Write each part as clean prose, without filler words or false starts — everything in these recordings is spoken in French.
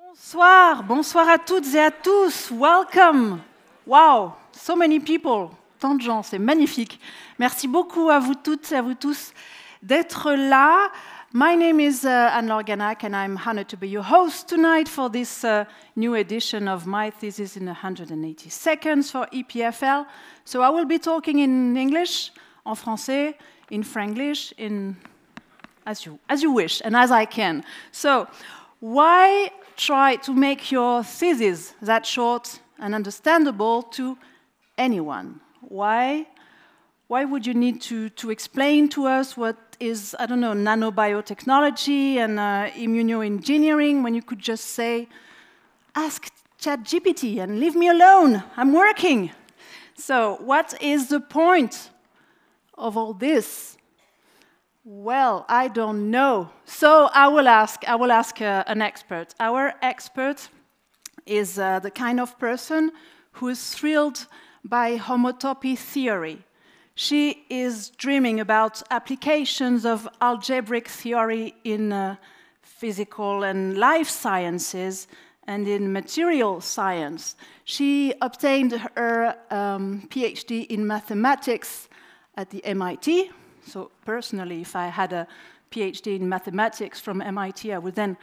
Bonsoir, bonsoir à toutes et à tous. Welcome. Wow, so many people. Tant de gens, c'est magnifique. Merci beaucoup à vous toutes et à vous tous d'être là. My name is Anne-Laure Ganac and I'm honored to be your host tonight for this new edition of My Thesis in 180 Seconds for EPFL. So I will be talking in English, en français, in Franglish, as you wish and as I can. So why try to make your thesis that short and understandable to anyone? Why would you need to explain to us what is, I don't know, nanobiotechnology and immunoengineering when you could just say, ask ChatGPT and leave me alone, I'm working. So what is the point of all this? Well, I don't know. So I will ask an expert. Our expert is the kind of person who is thrilled by homotopy theory. She is dreaming about applications of algebraic theory in physical and life sciences and in material science. She obtained her PhD in mathematics at the MIT. So personally, if I had a PhD in mathematics from MIT, I would then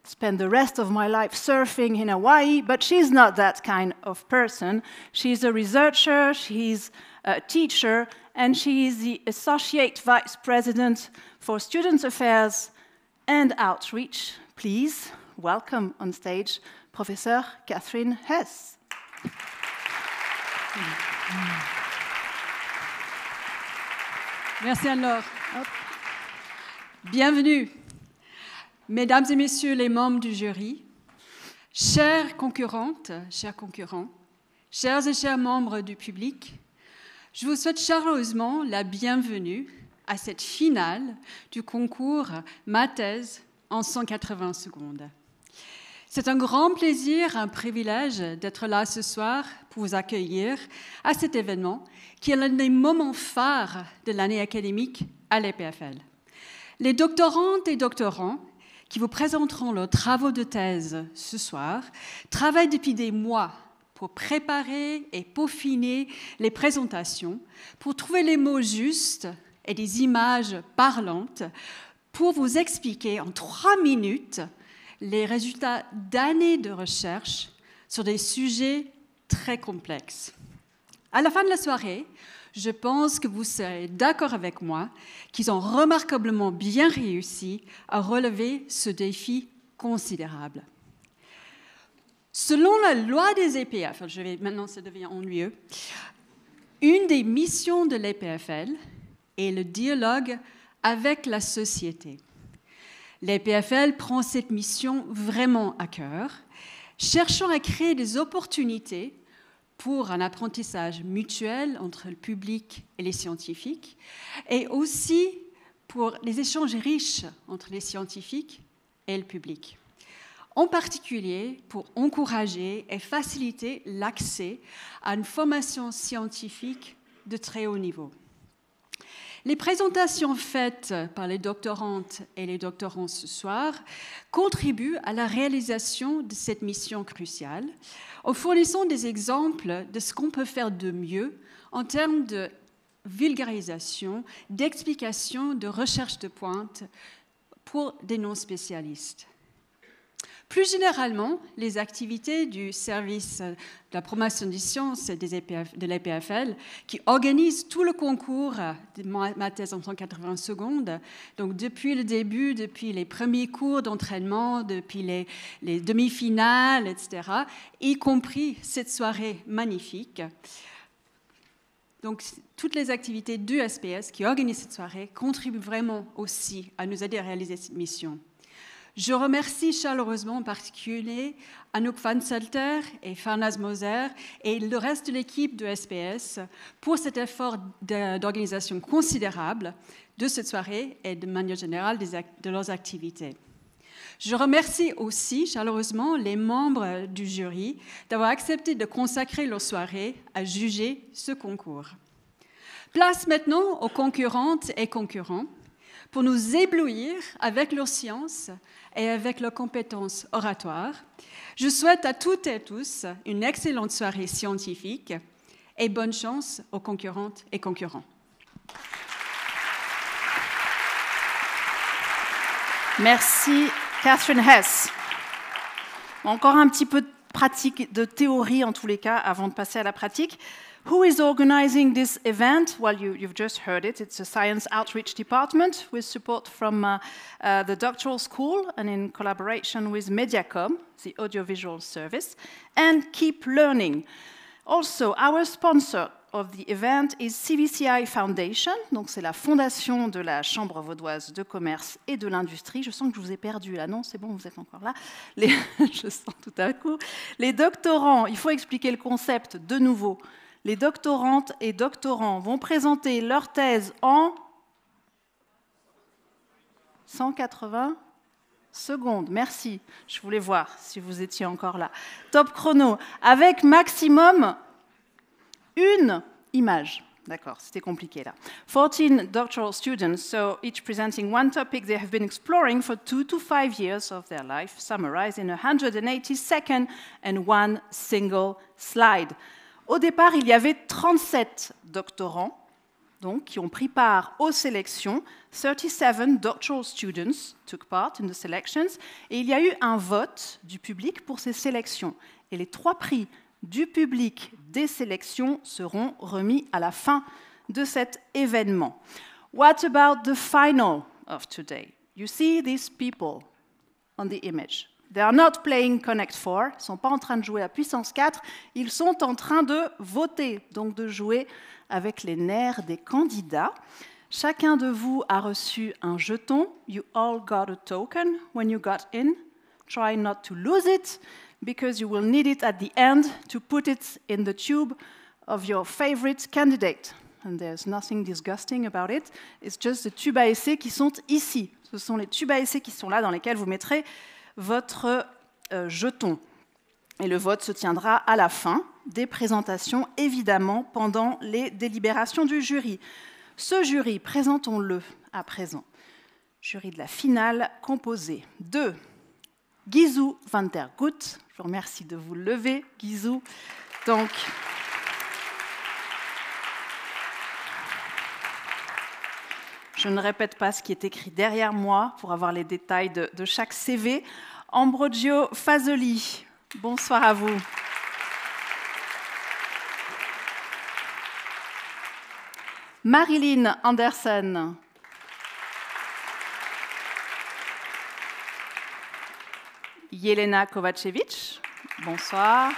spend the rest of my life surfing in Hawaii, but she's not that kind of person. She's a researcher, she's a teacher, and she is the Associate Vice President for Student Affairs and Outreach. Please welcome on stage Professor Catherine Hess. Merci Anne-Laure. Bienvenue, mesdames et messieurs les membres du jury, chères concurrentes, chers concurrents, chers et chers membres du public, je vous souhaite chaleureusement la bienvenue à cette finale du concours Ma thèse en 180 secondes. C'est un grand plaisir, un privilège d'être là ce soir pour vous accueillir à cet événement qui est l'un des moments phares de l'année académique à l'EPFL. Les doctorantes et doctorants qui vous présenteront leurs travaux de thèse ce soir travaillent depuis des mois pour préparer et peaufiner les présentations, pour trouver les mots justes et des images parlantes pour vous expliquer en 3 minutes les résultats d'années de recherche sur des sujets très complexes. À la fin de la soirée, je pense que vous serez d'accord avec moi qu'ils ont remarquablement bien réussi à relever ce défi considérable. Selon la loi des EPF, maintenant ça devient ennuyeux, une des missions de l'EPFL est le dialogue avec la société. L'EPFL prend cette mission vraiment à cœur, cherchant à créer des opportunités pour un apprentissage mutuel entre le public et les scientifiques, et aussi pour les échanges riches entre les scientifiques et le public. En particulier pour encourager et faciliter l'accès à une formation scientifique de très haut niveau. Les présentations faites par les doctorantes et les doctorants ce soir contribuent à la réalisation de cette mission cruciale en fournissant des exemples de ce qu'on peut faire de mieux en termes de vulgarisation, d'explication, de recherche de pointe pour des non-spécialistes. Plus généralement, les activités du service de la promotion des sciences de l'EPFL, qui organise tout le concours de Ma thèse en 180 secondes, donc depuis le début, depuis les premiers cours d'entraînement, depuis les demi-finales, etc., y compris cette soirée magnifique. Donc, toutes les activités du SPS qui organisent cette soirée contribuent vraiment aussi à nous aider à réaliser cette mission. Je remercie chaleureusement en particulier Anouk Van Zelter et Farnaz Moser et le reste de l'équipe de SPS pour cet effort d'organisation considérable de cette soirée et de manière générale de leurs activités. Je remercie aussi chaleureusement les membres du jury d'avoir accepté de consacrer leur soirée à juger ce concours. Place maintenant aux concurrentes et concurrents pour nous éblouir avec leur science et avec leurs compétences oratoires. Je souhaite à toutes et tous une excellente soirée scientifique et bonne chance aux concurrentes et concurrents. Merci, Catherine Hess. Encore un petit peu de pratique, de théorie en tous les cas, avant de passer à la pratique. Who is organizing this event? Well, you've just heard it. It's a Science Outreach Department with support from the Doctoral School and in collaboration with Mediacom, the audiovisual service, and Keep Learning. Also, our sponsor of the event is CVCI Foundation, donc c'est la fondation de la Chambre vaudoise de commerce et de l'industrie. Je sens que je vous ai perdu là, non? C'est bon, vous êtes encore là. Je sens tout à coup. Les doctorants, il faut expliquer le concept de nouveau. Les doctorantes et doctorants vont présenter leur thèse en 180 secondes. Merci. Je voulais voir si vous étiez encore là. Top chrono. Avec maximum une image. D'accord, c'était compliqué là. 14 doctoral students, so each presenting one topic they have been exploring for 2 to 5 years of their life, summarized in 180 seconds and one single slide. Au départ, il y avait 37 doctorants donc, qui ont pris part aux sélections. 37 doctoral students took part in the selections. Et il y a eu un vote du public pour ces sélections. Et les 3 prix du public des sélections seront remis à la fin de cet événement. What about the final of today? You see these people on the image. They are not playing Connect 4, ils ne sont pas en train de jouer à puissance 4, ils sont en train de voter, donc de jouer avec les nerfs des candidats. Chacun de vous a reçu un jeton. You all got a token when you got in. Try not to lose it, because you will need it at the end to put it in the tube of your favorite candidate. And there's nothing disgusting about it. It's just the tubes à essai qui sont ici. Ce sont les tubes à essai qui sont là, dans lesquels vous mettrez votre jeton. Et le vote se tiendra à la fin des présentations, évidemment, pendant les délibérations du jury. Ce jury, présentons-le à présent. Jury de la finale, composé de Gizou van der Gout. Je vous remercie de vous lever, Gizou. Donc, je ne répète pas ce qui est écrit derrière moi pour avoir les détails de chaque CV. Ambrogio Fasoli, bonsoir à vous. Marilyn Anderson. Yelena Kovacevic, bonsoir.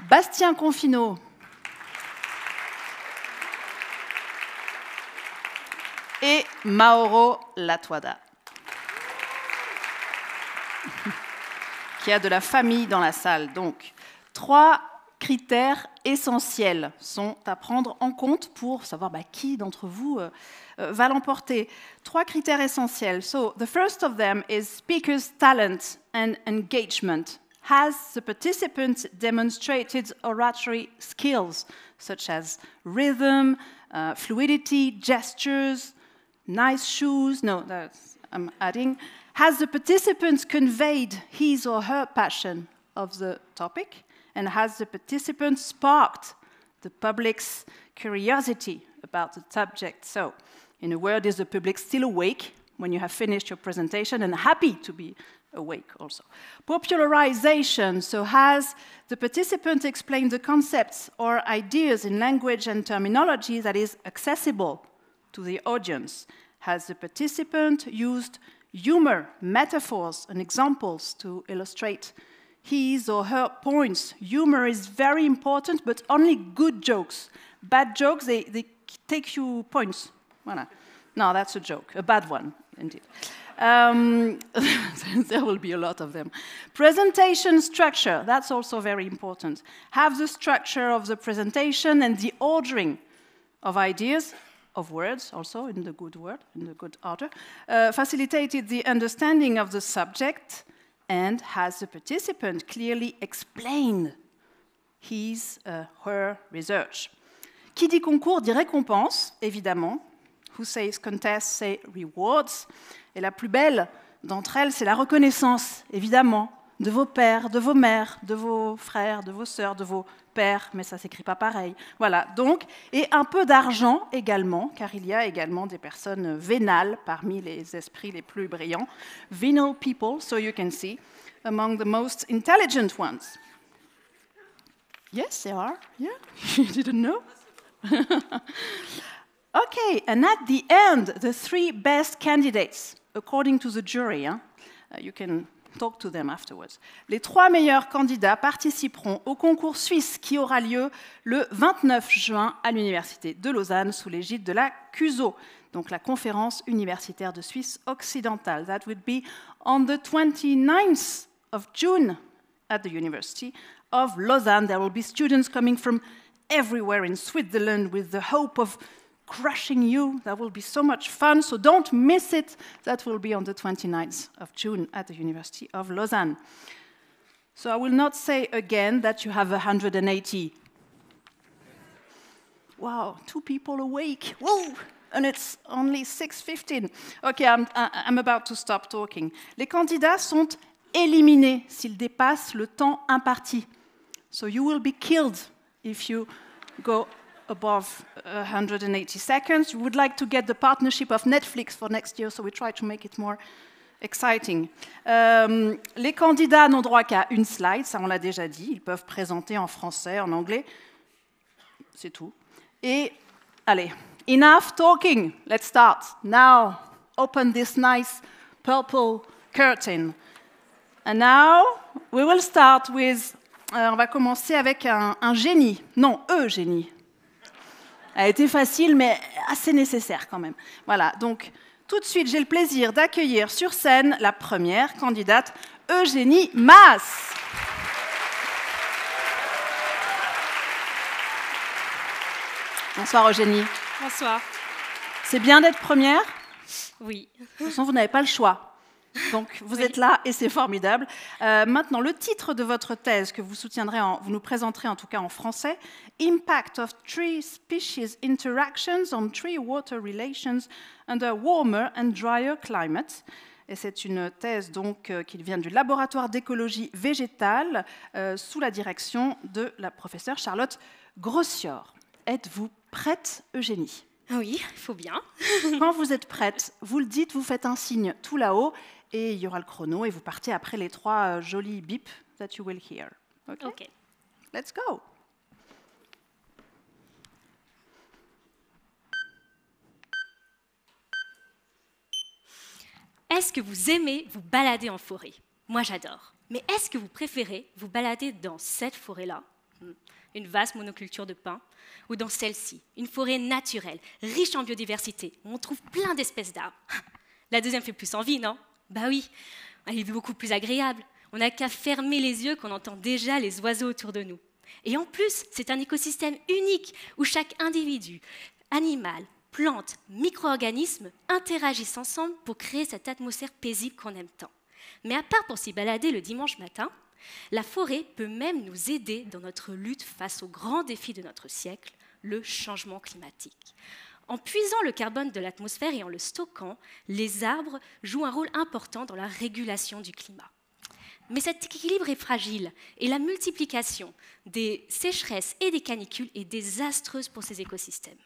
Bastien Confineau. Et Mauro Latuada, qui a de la famille dans la salle. Donc, 3 critères essentiels sont à prendre en compte pour savoir qui d'entre vous va l'emporter. 3 critères essentiels. So, the first of them is speaker's talent and engagement. Has the participant demonstrated oratory skills, such as rhythm, fluidity, gestures, nice shoes? No, I'm adding. Has the participant conveyed his or her passion of the topic? And has the participant sparked the public's curiosity about the subject? So, in a word, is the public still awake when you have finished your presentation and happy to be awake also? Popularization. So, has the participant explained the concepts or ideas in language and terminology that is accessible to the audience? Has the participant used humor, metaphors, and examples to illustrate his or her points? Humor is very important, but only good jokes. Bad jokes, they take you points. Voilà. No, that's a joke, a bad one, indeed. There will be a lot of them. Presentation structure, that's also very important. Have the structure of the presentation and the ordering of ideas, of words also, in the good order, facilitated the understanding of the subject, and has the participant clearly explained his, her research. Qui dit concours dit récompense, évidemment. Who says contest say rewards. Et la plus belle d'entre elles, c'est la reconnaissance, évidemment, de vos pères, de vos mères, de vos frères, de vos sœurs, de vos pères, mais ça ne s'écrit pas pareil. Voilà, donc, et un peu d'argent également, car il y a également des personnes vénales parmi les esprits les plus brillants. Venal people, so you can see, among the most intelligent ones. Yes, they are. Yeah, you didn't know? Okay, and at the end, the 3 best candidates, according to the jury, you can talk to them afterwards. Les 3 meilleurs candidats participeront au concours suisse qui aura lieu le 29 juin à l'Université de Lausanne sous l'égide de la CUSO, donc la Conférence universitaire de Suisse occidentale. That would be on the 29th of June at the University of Lausanne. There will be students coming from everywhere in Switzerland with the hope of crushing you. That will be so much fun, so don't miss it. That will be on the 29th of June at the University of Lausanne. So I will not say again that you have 180. Wow, 2 people awake. Whoa! And it's only 6:15. Okay, I'm about to stop talking. Les candidats sont éliminés s'ils dépassent le temps imparti. So you will be killed if you go above 180 seconds. We would like to get the partnership of Netflix for next year, so we try to make it more exciting. Les candidats n'ont droit qu'à une slide, ça on l'a déjà dit. Ils peuvent présenter en français, en anglais. C'est tout. Et, allez, enough talking. Let's start. Now, open this nice purple curtain. And now, we will start with... on va commencer avec un génie. Non, Eugénie. Elle a été facile, mais assez nécessaire quand même. Voilà, donc tout de suite, j'ai le plaisir d'accueillir sur scène la première candidate, Eugénie Maas. Bonsoir Eugénie. Bonsoir. C'est bien d'être première ? Oui. De toute façon, vous n'avez pas le choix. Donc, vous êtes là et c'est formidable. Maintenant, le titre de votre thèse que vous soutiendrez, vous nous présenterez en tout cas en français, Impact of Tree Species Interactions on Tree Water Relations under Warmer and Drier Climate. Et c'est une thèse donc qui vient du laboratoire d'écologie végétale sous la direction de la professeure Charlotte Grossior. Êtes-vous prête, Eugénie ? Oui, il faut bien. Quand vous êtes prête, vous le dites, vous faites un signe tout là-haut et il y aura le chrono et vous partez après les 3 jolis bips that you will hear. Ok. Let's go. Est-ce que vous aimez vous balader en forêt ? Moi, j'adore. Mais est-ce que vous préférez vous balader dans cette forêt-là ? Une vaste monoculture de pins, ou dans celle-ci, une forêt naturelle, riche en biodiversité, où on trouve plein d'espèces d'arbres. La deuxième fait plus envie, non ? Bah oui, elle est beaucoup plus agréable. On n'a qu'à fermer les yeux qu'on entend déjà les oiseaux autour de nous. Et en plus, c'est un écosystème unique, où chaque individu, animal, plante, micro-organisme interagissent ensemble pour créer cette atmosphère paisible qu'on aime tant. Mais à part pour s'y balader le dimanche matin, la forêt peut même nous aider dans notre lutte face au grand défi de notre siècle, le changement climatique. En puisant le carbone de l'atmosphère et en le stockant, les arbres jouent un rôle important dans la régulation du climat. Mais cet équilibre est fragile et la multiplication des sécheresses et des canicules est désastreuse pour ces écosystèmes.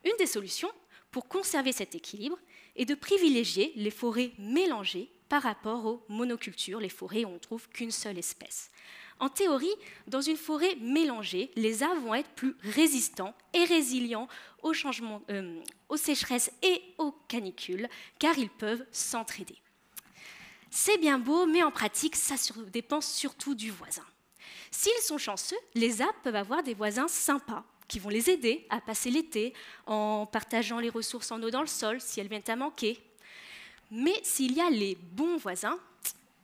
Une des solutions pour conserver cet équilibre est de privilégier les forêts mélangées par rapport aux monocultures, les forêts où on ne trouve qu'une seule espèce. En théorie, dans une forêt mélangée, les arbres vont être plus résistants et résilients aux changements, aux sécheresses et aux canicules, car ils peuvent s'entraider. C'est bien beau, mais en pratique, ça dépend surtout du voisin. S'ils sont chanceux, les arbres peuvent avoir des voisins sympas, qui vont les aider à passer l'été en partageant les ressources en eau dans le sol si elles viennent à manquer. Mais s'il y a les bons voisins,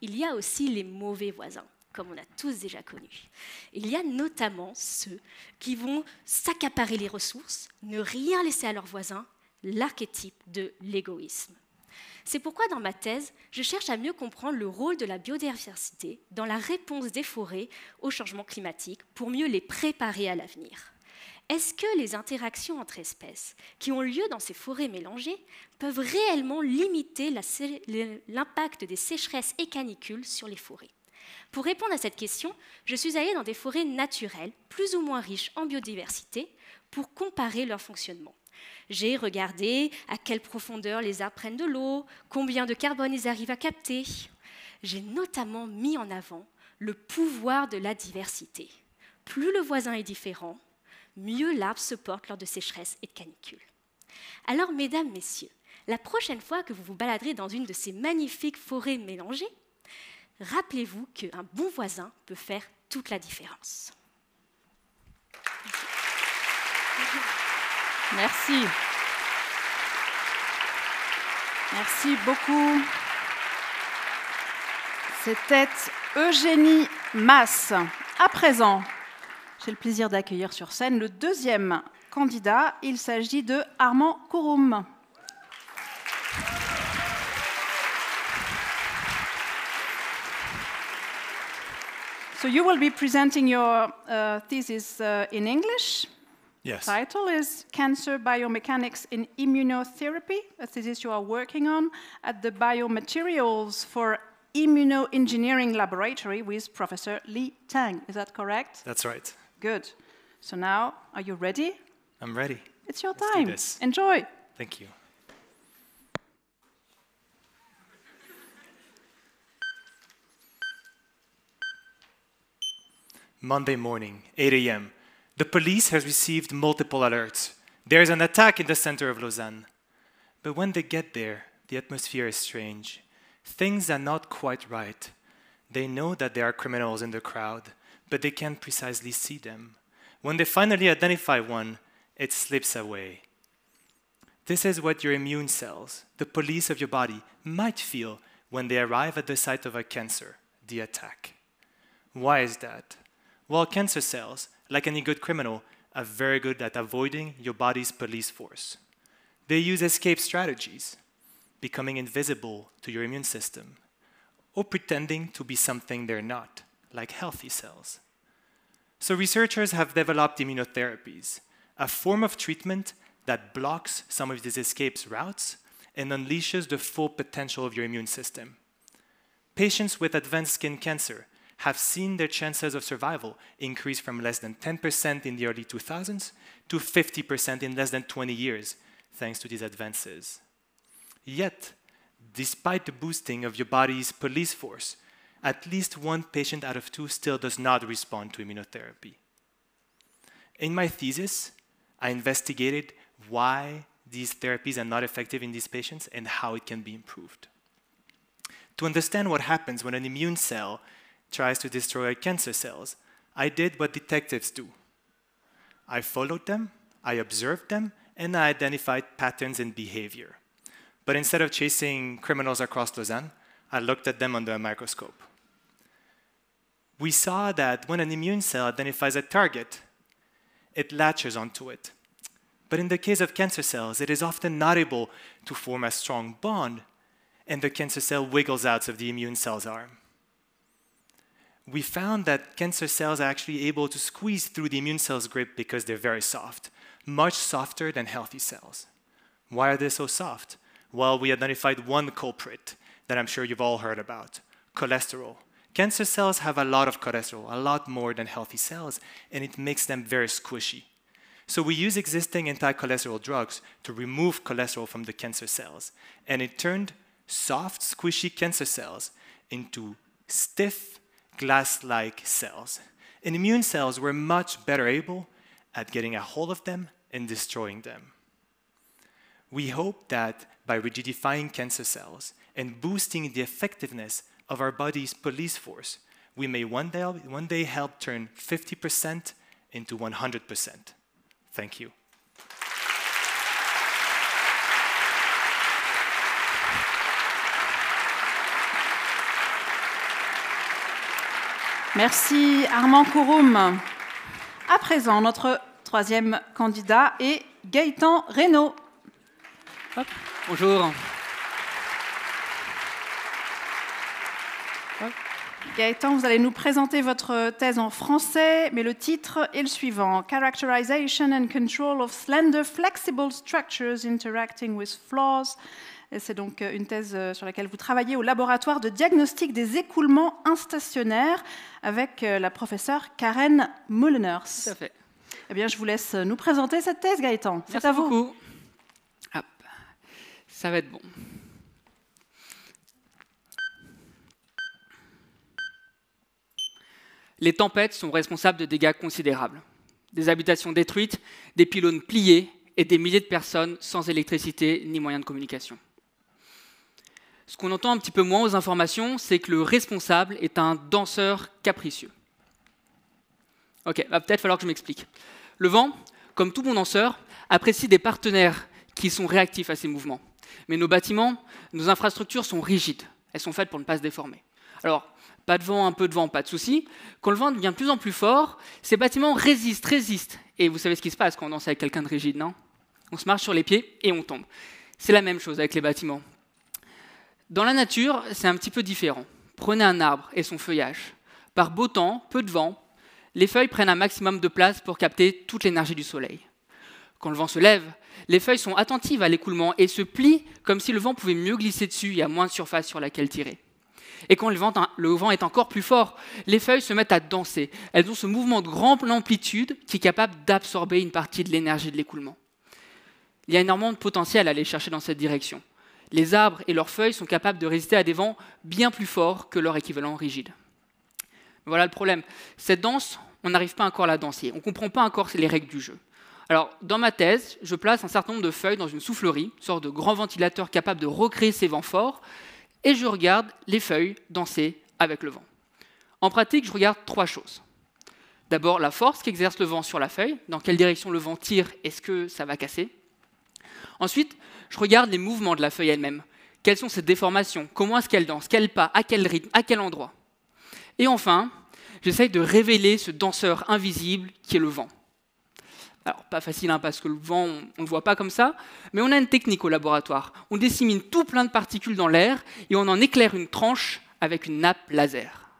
il y a aussi les mauvais voisins, comme on a tous déjà connus. Il y a notamment ceux qui vont s'accaparer les ressources, ne rien laisser à leurs voisins, l'archétype de l'égoïsme. C'est pourquoi dans ma thèse, je cherche à mieux comprendre le rôle de la biodiversité dans la réponse des forêts au changement climatique pour mieux les préparer à l'avenir. est-ce que les interactions entre espèces qui ont lieu dans ces forêts mélangées peuvent réellement limiter l'impact des sécheresses et canicules sur les forêts? Pour répondre à cette question, je suis allée dans des forêts naturelles, plus ou moins riches en biodiversité, pour comparer leur fonctionnement. J'ai regardé à quelle profondeur les arbres prennent de l'eau, combien de carbone ils arrivent à capter. J'ai notamment mis en avant le pouvoir de la diversité. Plus le voisin est différent, mieux l'arbre se porte lors de sécheresses et de canicules. Alors, mesdames, messieurs, la prochaine fois que vous vous baladerez dans une de ces magnifiques forêts mélangées, rappelez-vous qu'un bon voisin peut faire toute la différence. Merci. Merci beaucoup. C'était Eugénie Masse. À présent, j'ai le plaisir d'accueillir sur scène le deuxième candidat. Il s'agit de Armand Kouroum. So you will be presenting your thesis in English. Yes. The title is Cancer Biomechanics in Immunotherapy, a thesis you are working on at the Biomaterials for Immunoengineering Laboratory with Professor Li Tang. Is that correct? That's right. Good. So now, are you ready? I'm ready. It's your Let's do time. this. Enjoy. Thank you. Monday morning, 8 a.m. The police has received multiple alerts. There's an attack in the center of Lausanne. But when they get there, the atmosphere is strange. Things are not quite right. They know that there are criminals in the crowd, but they can't precisely see them. When they finally identify one, it slips away. This is what your immune cells, the police of your body, might feel when they arrive at the site of a cancer, the attack. Why is that? Well, cancer cells, like any good criminal, are very good at avoiding your body's police force. They use escape strategies, becoming invisible to your immune system, or pretending to be something they're not, like healthy cells. So researchers have developed immunotherapies, a form of treatment that blocks some of these escape routes and unleashes the full potential of your immune system. Patients with advanced skin cancer have seen their chances of survival increase from less than 10% in the early 2000s to 50% in less than 20 years, thanks to these advances. Yet, despite the boosting of your body's police force, at least one patient out of two still does not respond to immunotherapy. In my thesis, I investigated why these therapies are not effective in these patients and how it can be improved. To understand what happens when an immune cell tries to destroy cancer cells, I did what detectives do. I followed them, I observed them, and I identified patterns in behavior. But instead of chasing criminals across Lausanne, I looked at them under a microscope. We saw that when an immune cell identifies a target, it latches onto it. But in the case of cancer cells, it is often not able to form a strong bond, and the cancer cell wiggles out of the immune cell's arm. We found that cancer cells are actually able to squeeze through the immune cell's grip because they're very soft, much softer than healthy cells. Why are they so soft? Well, we identified one culprit that I'm sure you've all heard about, cholesterol. Cancer cells have a lot of cholesterol, a lot more than healthy cells, and it makes them very squishy. So we use existing anti-cholesterol drugs to remove cholesterol from the cancer cells, and it turned soft, squishy cancer cells into stiff, glass-like cells. And immune cells were much better able at getting a hold of them and destroying them. We hope that by rigidifying cancer cells and boosting the effectiveness of our body's police force, we may one day help turn 50% into 100%. Thank you. Merci Armand Kouroum. À présent, notre troisième candidat est Gaëtan Reynaud. Hop. Bonjour. Hop. Gaëtan, vous allez nous présenter votre thèse en français, mais le titre est le suivant. Characterization and Control of Slender Flexible Structures Interacting with Floors. C'est donc une thèse sur laquelle vous travaillez au laboratoire de diagnostic des écoulements instationnaires avec la professeure Karen Moleners. Tout à fait. Eh bien, je vous laisse nous présenter cette thèse, Gaëtan. C'est à vous. Merci beaucoup. Hop. Ça va être bon. Les tempêtes sont responsables de dégâts considérables. Des habitations détruites, des pylônes pliés et des milliers de personnes sans électricité ni moyens de communication. Ce qu'on entend un petit peu moins aux informations, c'est que le responsable est un danseur capricieux. Ok, va peut-être falloir que je m'explique. Le vent, comme tout bon danseur, apprécie des partenaires qui sont réactifs à ces mouvements. Mais nos bâtiments, nos infrastructures sont rigides. Elles sont faites pour ne pas se déformer. Alors, pas de vent, un peu de vent, pas de souci. Quand le vent devient de plus en plus fort, ces bâtiments résistent. Et vous savez ce qui se passe quand on danse avec quelqu'un de rigide, non? On se marche sur les pieds et on tombe. C'est la même chose avec les bâtiments. Dans la nature, c'est un petit peu différent. Prenez un arbre et son feuillage. Par beau temps, peu de vent, les feuilles prennent un maximum de place pour capter toute l'énergie du soleil. Quand le vent se lève, les feuilles sont attentives à l'écoulement et se plient comme si le vent pouvait mieux glisser dessus, il y a moins de surface sur laquelle tirer. Et quand le vent est encore plus fort, les feuilles se mettent à danser. Elles ont ce mouvement de grande amplitude qui est capable d'absorber une partie de l'énergie de l'écoulement. Il y a énormément de potentiel à aller chercher dans cette direction. Les arbres et leurs feuilles sont capables de résister à des vents bien plus forts que leur équivalent rigide. Voilà le problème. Cette danse, on n'arrive pas encore à la danser. On ne comprend pas encore les règles du jeu. Alors, dans ma thèse, je place un certain nombre de feuilles dans une soufflerie, une sorte de grand ventilateur capable de recréer ces vents forts, et je regarde les feuilles danser avec le vent. En pratique, je regarde 3 choses. D'abord, la force qu'exerce le vent sur la feuille, dans quelle direction le vent tire, est-ce que ça va casser? Ensuite, je regarde les mouvements de la feuille elle-même. Quelles sont ses déformations? Comment est-ce qu'elle danse? Quel pas? À quel rythme? À quel endroit? Et enfin, j'essaye de révéler ce danseur invisible qui est le vent. Alors, pas facile, parce que le vent, on ne le voit pas comme ça, mais on a une technique au laboratoire. On dissémine tout plein de particules dans l'air et on en éclaire une tranche avec une nappe laser.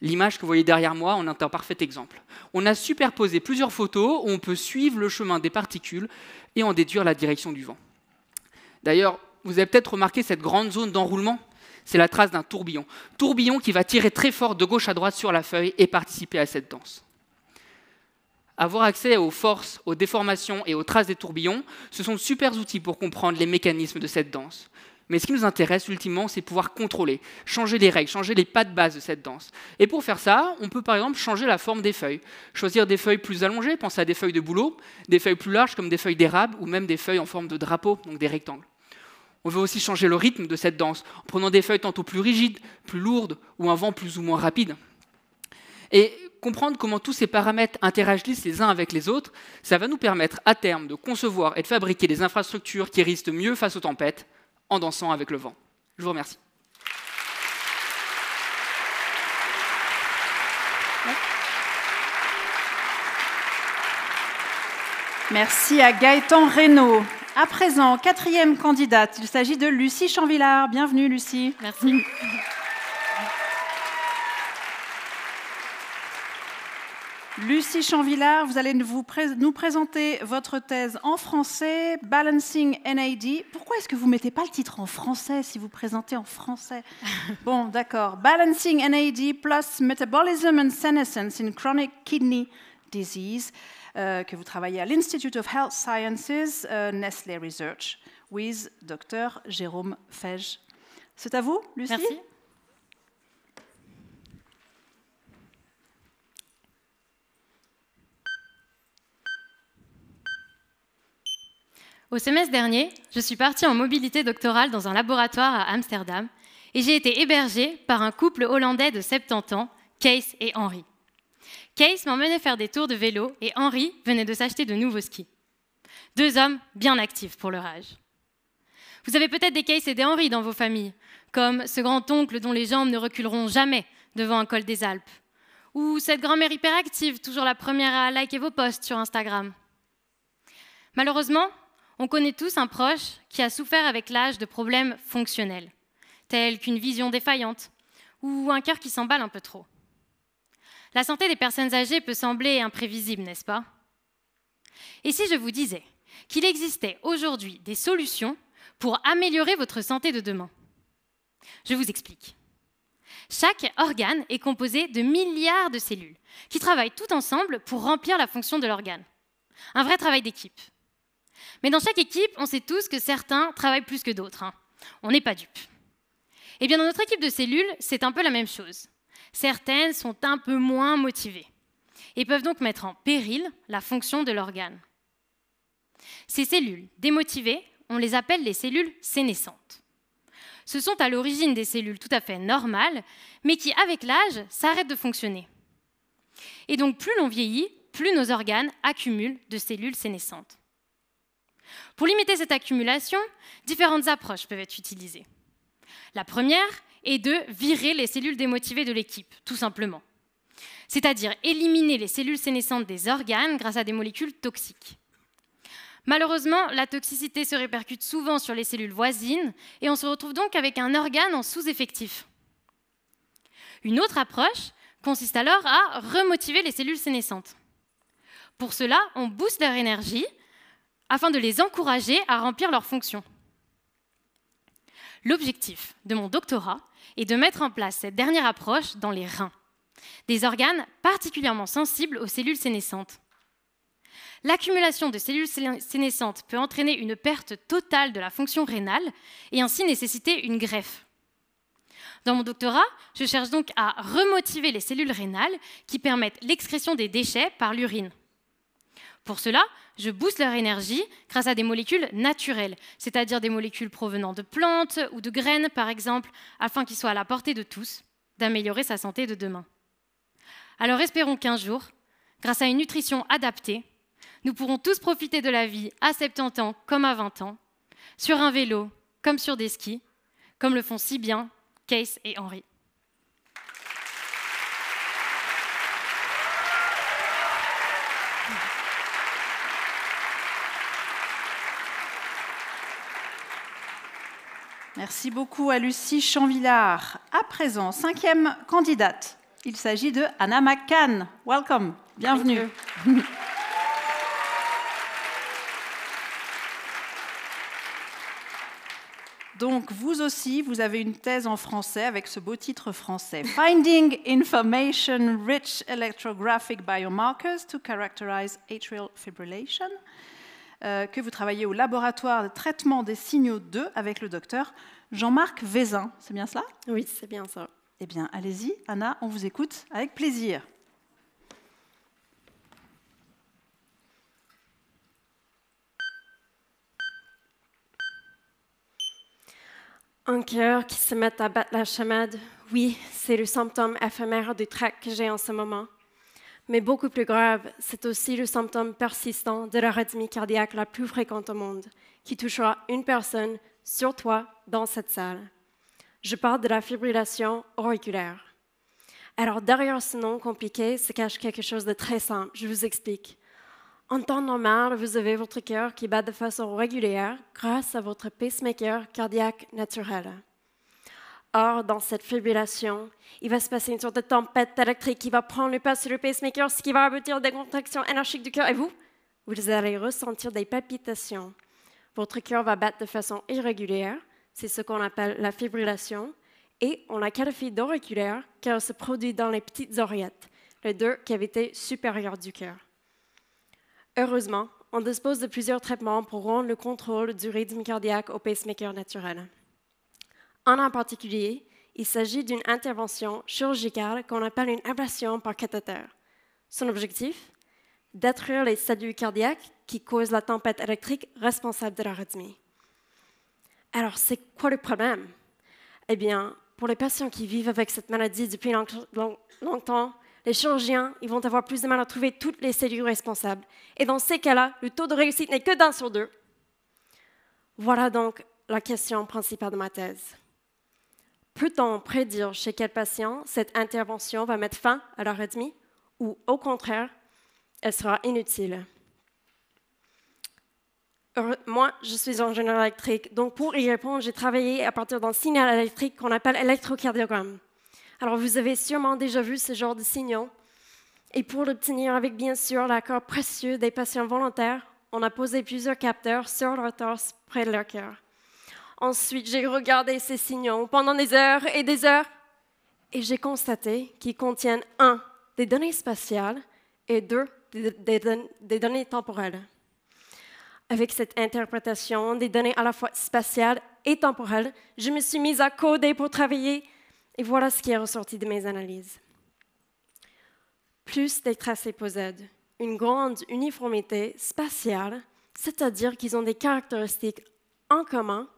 L'image que vous voyez derrière moi en est un parfait exemple. On a superposé plusieurs photos où on peut suivre le chemin des particules et en déduire la direction du vent. D'ailleurs, vous avez peut-être remarqué cette grande zone d'enroulement. C'est la trace d'un tourbillon. Tourbillon qui va tirer très fort de gauche à droite sur la feuille et participer à cette danse. Avoir accès aux forces, aux déformations et aux traces des tourbillons, ce sont de super outils pour comprendre les mécanismes de cette danse. Mais ce qui nous intéresse ultimement, c'est pouvoir contrôler, changer les règles, changer les pas de base de cette danse. Et pour faire ça, on peut par exemple changer la forme des feuilles. Choisir des feuilles plus allongées, pensez à des feuilles de bouleau, des feuilles plus larges comme des feuilles d'érable ou même des feuilles en forme de drapeau, donc des rectangles. On veut aussi changer le rythme de cette danse, en prenant des feuilles tantôt plus rigides, plus lourdes ou un vent plus ou moins rapide. Et comprendre comment tous ces paramètres interagissent les uns avec les autres, ça va nous permettre à terme de concevoir et de fabriquer des infrastructures qui résistent mieux face aux tempêtes en dansant avec le vent. Je vous remercie. Merci à Gaëtan Reynaud. À présent, 4e candidate, il s'agit de Lucie Chanvillard. Bienvenue, Lucie. Merci. Lucie Chanvillard, vous allez nous présenter votre thèse en français, Balancing NAD. Pourquoi est-ce que vous ne mettez pas le titre en français si vous présentez en français? Bon, d'accord. Balancing NAD plus Metabolism and Senescence in Chronic Kidney Disease, que vous travaillez à l'Institute of Health Sciences, Nestlé Research, with Dr Jérôme Feige. C'est à vous, Lucie. Merci. Au semestre dernier, je suis partie en mobilité doctorale dans un laboratoire à Amsterdam et j'ai été hébergée par un couple hollandais de 70 ans, Kees et Henri. Kees m'emmenait faire des tours de vélo et Henri venait de s'acheter de nouveaux skis. 2 hommes bien actifs pour leur âge. Vous avez peut-être des Kees et des Henri dans vos familles, comme ce grand-oncle dont les jambes ne reculeront jamais devant un col des Alpes, ou cette grand-mère hyperactive, toujours la première à liker vos posts sur Instagram. Malheureusement, on connaît tous un proche qui a souffert avec l'âge de problèmes fonctionnels, tels qu'une vision défaillante, ou un cœur qui s'emballe un peu trop. La santé des personnes âgées peut sembler imprévisible, n'est-ce pas? Et si je vous disais qu'il existait aujourd'hui des solutions pour améliorer votre santé de demain? Je vous explique. Chaque organe est composé de milliards de cellules qui travaillent toutes ensemble pour remplir la fonction de l'organe. Un vrai travail d'équipe. Mais dans chaque équipe, on sait tous que certains travaillent plus que d'autres. On n'est pas dupes. Eh bien, dans notre équipe de cellules, c'est un peu la même chose. Certaines sont un peu moins motivées et peuvent donc mettre en péril la fonction de l'organe. Ces cellules démotivées, on les appelle les cellules sénescentes. Ce sont à l'origine des cellules tout à fait normales, mais qui, avec l'âge, s'arrêtent de fonctionner. Et donc, plus l'on vieillit, plus nos organes accumulent de cellules sénescentes. Pour limiter cette accumulation, différentes approches peuvent être utilisées. La première est de virer les cellules démotivées de l'équipe, tout simplement. C'est-à-dire éliminer les cellules sénescentes des organes grâce à des molécules toxiques. Malheureusement, la toxicité se répercute souvent sur les cellules voisines et on se retrouve donc avec un organe en sous-effectif. Une autre approche consiste alors à remotiver les cellules sénescentes. Pour cela, on booste leur énergie afin de les encourager à remplir leurs fonctions. L'objectif de mon doctorat est de mettre en place cette dernière approche dans les reins, des organes particulièrement sensibles aux cellules sénescentes. L'accumulation de cellules sénescentes peut entraîner une perte totale de la fonction rénale et ainsi nécessiter une greffe. Dans mon doctorat, je cherche donc à remotiver les cellules rénales qui permettent l'excrétion des déchets par l'urine. Pour cela, je booste leur énergie grâce à des molécules naturelles, c'est-à-dire des molécules provenant de plantes ou de graines, par exemple, afin qu'il soit à la portée de tous d'améliorer sa santé de demain. Alors espérons qu'un jour, grâce à une nutrition adaptée, nous pourrons tous profiter de la vie à 70 ans comme à 20 ans, sur un vélo comme sur des skis, comme le font si bien Case et Henri. Merci beaucoup à Lucie Chanvillard. À présent, 5e candidate. Il s'agit de Anna McCann. Welcome, bienvenue. Donc, vous aussi, vous avez une thèse en français avec ce beau titre français. Finding Information Rich Electrographic Biomarkers to Characterize Atrial Fibrillation, que vous travaillez au laboratoire de traitement des signaux 2 avec le docteur Jean-Marc Vézin. C'est bien cela? Oui, c'est bien ça. Eh bien, allez-y, Anna, on vous écoute avec plaisir. Un cœur qui se met à battre la chamade, oui, c'est le symptôme éphémère du trac que j'ai en ce moment. Mais beaucoup plus grave, c'est aussi le symptôme persistant de l'arythmie cardiaque la plus fréquente au monde, qui touchera une personne sur 3 dans cette salle. Je parle de la fibrillation auriculaire. Alors, derrière ce nom compliqué se cache quelque chose de très simple, je vous explique. En temps normal, vous avez votre cœur qui bat de façon régulière grâce à votre pacemaker cardiaque naturel. Or, dans cette fibrillation, il va se passer une sorte de tempête électrique qui va prendre le pas sur le pacemaker, ce qui va aboutir à des contractions anarchiques du cœur. Et vous allez ressentir des palpitations. Votre cœur va battre de façon irrégulière, c'est ce qu'on appelle la fibrillation, et on la qualifie d'auriculaire car elle se produit dans les petites oreillettes, les 2 cavités supérieures du cœur. Heureusement, on dispose de plusieurs traitements pour rendre le contrôle du rythme cardiaque au pacemaker naturel. En particulier, il s'agit d'une intervention chirurgicale qu'on appelle une ablation par cathéter. Son objectif? Détruire les cellules cardiaques qui causent la tempête électrique responsable de l'arythmie. Alors, c'est quoi le problème? Eh bien, pour les patients qui vivent avec cette maladie depuis longtemps, les chirurgiens ils vont avoir plus de mal à trouver toutes les cellules responsables. Et dans ces cas-là, le taux de réussite n'est que d'1 sur 2. Voilà donc la question principale de ma thèse. Peut-on prédire chez quel patient cette intervention va mettre fin à l'arythmie ou, au contraire, elle sera inutile? Moi, je suis ingénieur électrique, donc pour y répondre, j'ai travaillé à partir d'un signal électrique qu'on appelle électrocardiogramme. Alors, vous avez sûrement déjà vu ce genre de signaux. Et pour l'obtenir avec, bien sûr, l'accord précieux des patients volontaires, on a posé plusieurs capteurs sur leur torse près de leur cœur. Ensuite, j'ai regardé ces signaux pendant des heures, et j'ai constaté qu'ils contiennent 1. Des données spatiales et 2. Des données temporelles. Avec cette interprétation des données à la fois spatiales et temporelles, je me suis mise à coder pour travailler, et voilà ce qui est ressorti de mes analyses. Plus des tracés possèdent une grande uniformité spatiale, c'est-à-dire qu'ils ont des caractéristiques en commun,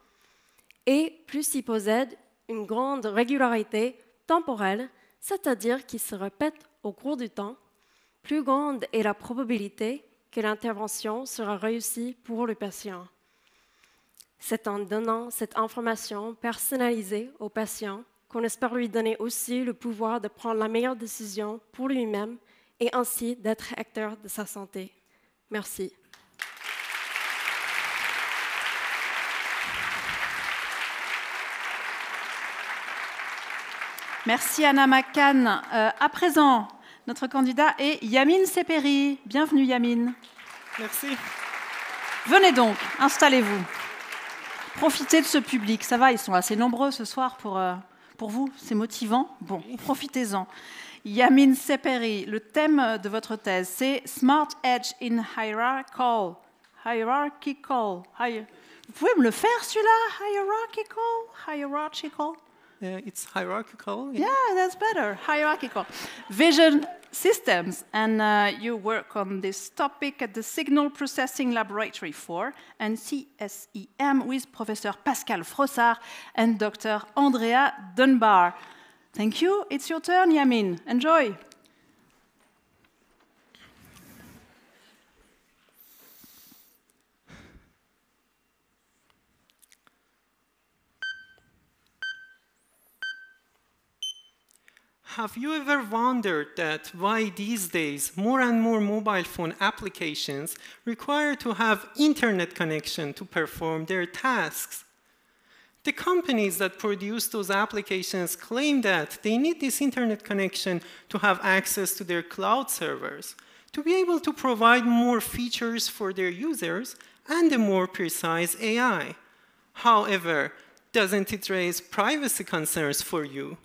et plus ils possèdent une grande régularité temporelle, c'est-à-dire qu'ils se répètent au cours du temps, plus grande est la probabilité que l'intervention sera réussie pour le patient. C'est en donnant cette information personnalisée au patient qu'on espère lui donner aussi le pouvoir de prendre la meilleure décision pour lui-même et ainsi d'être acteur de sa santé. Merci. Merci Anna McCann. À présent, notre candidat est Yamin Seperi. Bienvenue Yamin. Merci. Venez donc, installez-vous. Profitez de ce public. Ça va, ils sont assez nombreux ce soir pour vous. C'est motivant. Bon, profitez-en. Yamin Seperi, le thème de votre thèse, c'est Smart Edge in Hierarchical. Vous pouvez me le faire celui-là? Hierarchical? It's hierarchical. Yeah, that's better. Hierarchical. Vision systems. And you work on this topic at the Signal Processing Laboratory 4 and CSEM with Professor Pascal Frossard and Dr. Andrea Dunbar. Thank you. It's your turn, Yamin. Enjoy. Have you ever wondered that why these days more and more mobile phone applications require to have internet connection to perform their tasks? The companies that produce those applications claim that they need this internet connection to have access to their cloud servers, to be able to provide more features for their users and a more precise AI. However, doesn't it raise privacy concerns for you?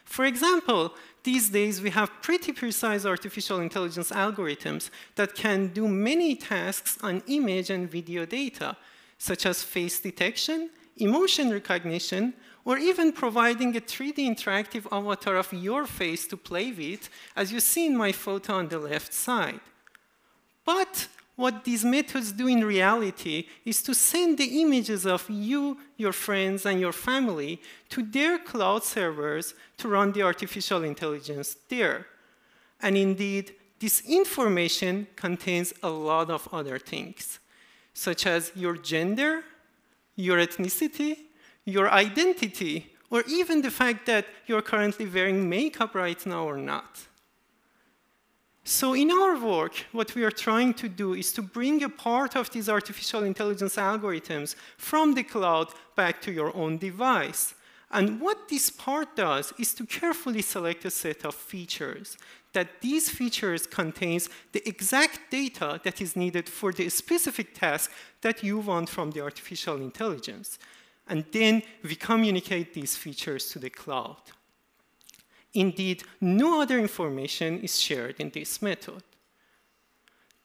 For example, these days we have pretty precise artificial intelligence algorithms that can do many tasks on image and video data, such as face detection, emotion recognition, or even providing a 3D interactive avatar of your face to play with, as you see in my photo on the left side. But what these methods do in reality is to send the images of you, your friends, and your family to their cloud servers to run the artificial intelligence there. And indeed, this information contains a lot of other things, such as your gender, your ethnicity, your identity, or even the fact that you're currently wearing makeup right now or not. So in our work, what we are trying to do is to bring a part of these artificial intelligence algorithms from the cloud back to your own device. And what this part does is to carefully select a set of features, that these features contains the exact data that is needed for the specific task that you want from the artificial intelligence. And then we communicate these features to the cloud. Indeed, no other information is shared in this method.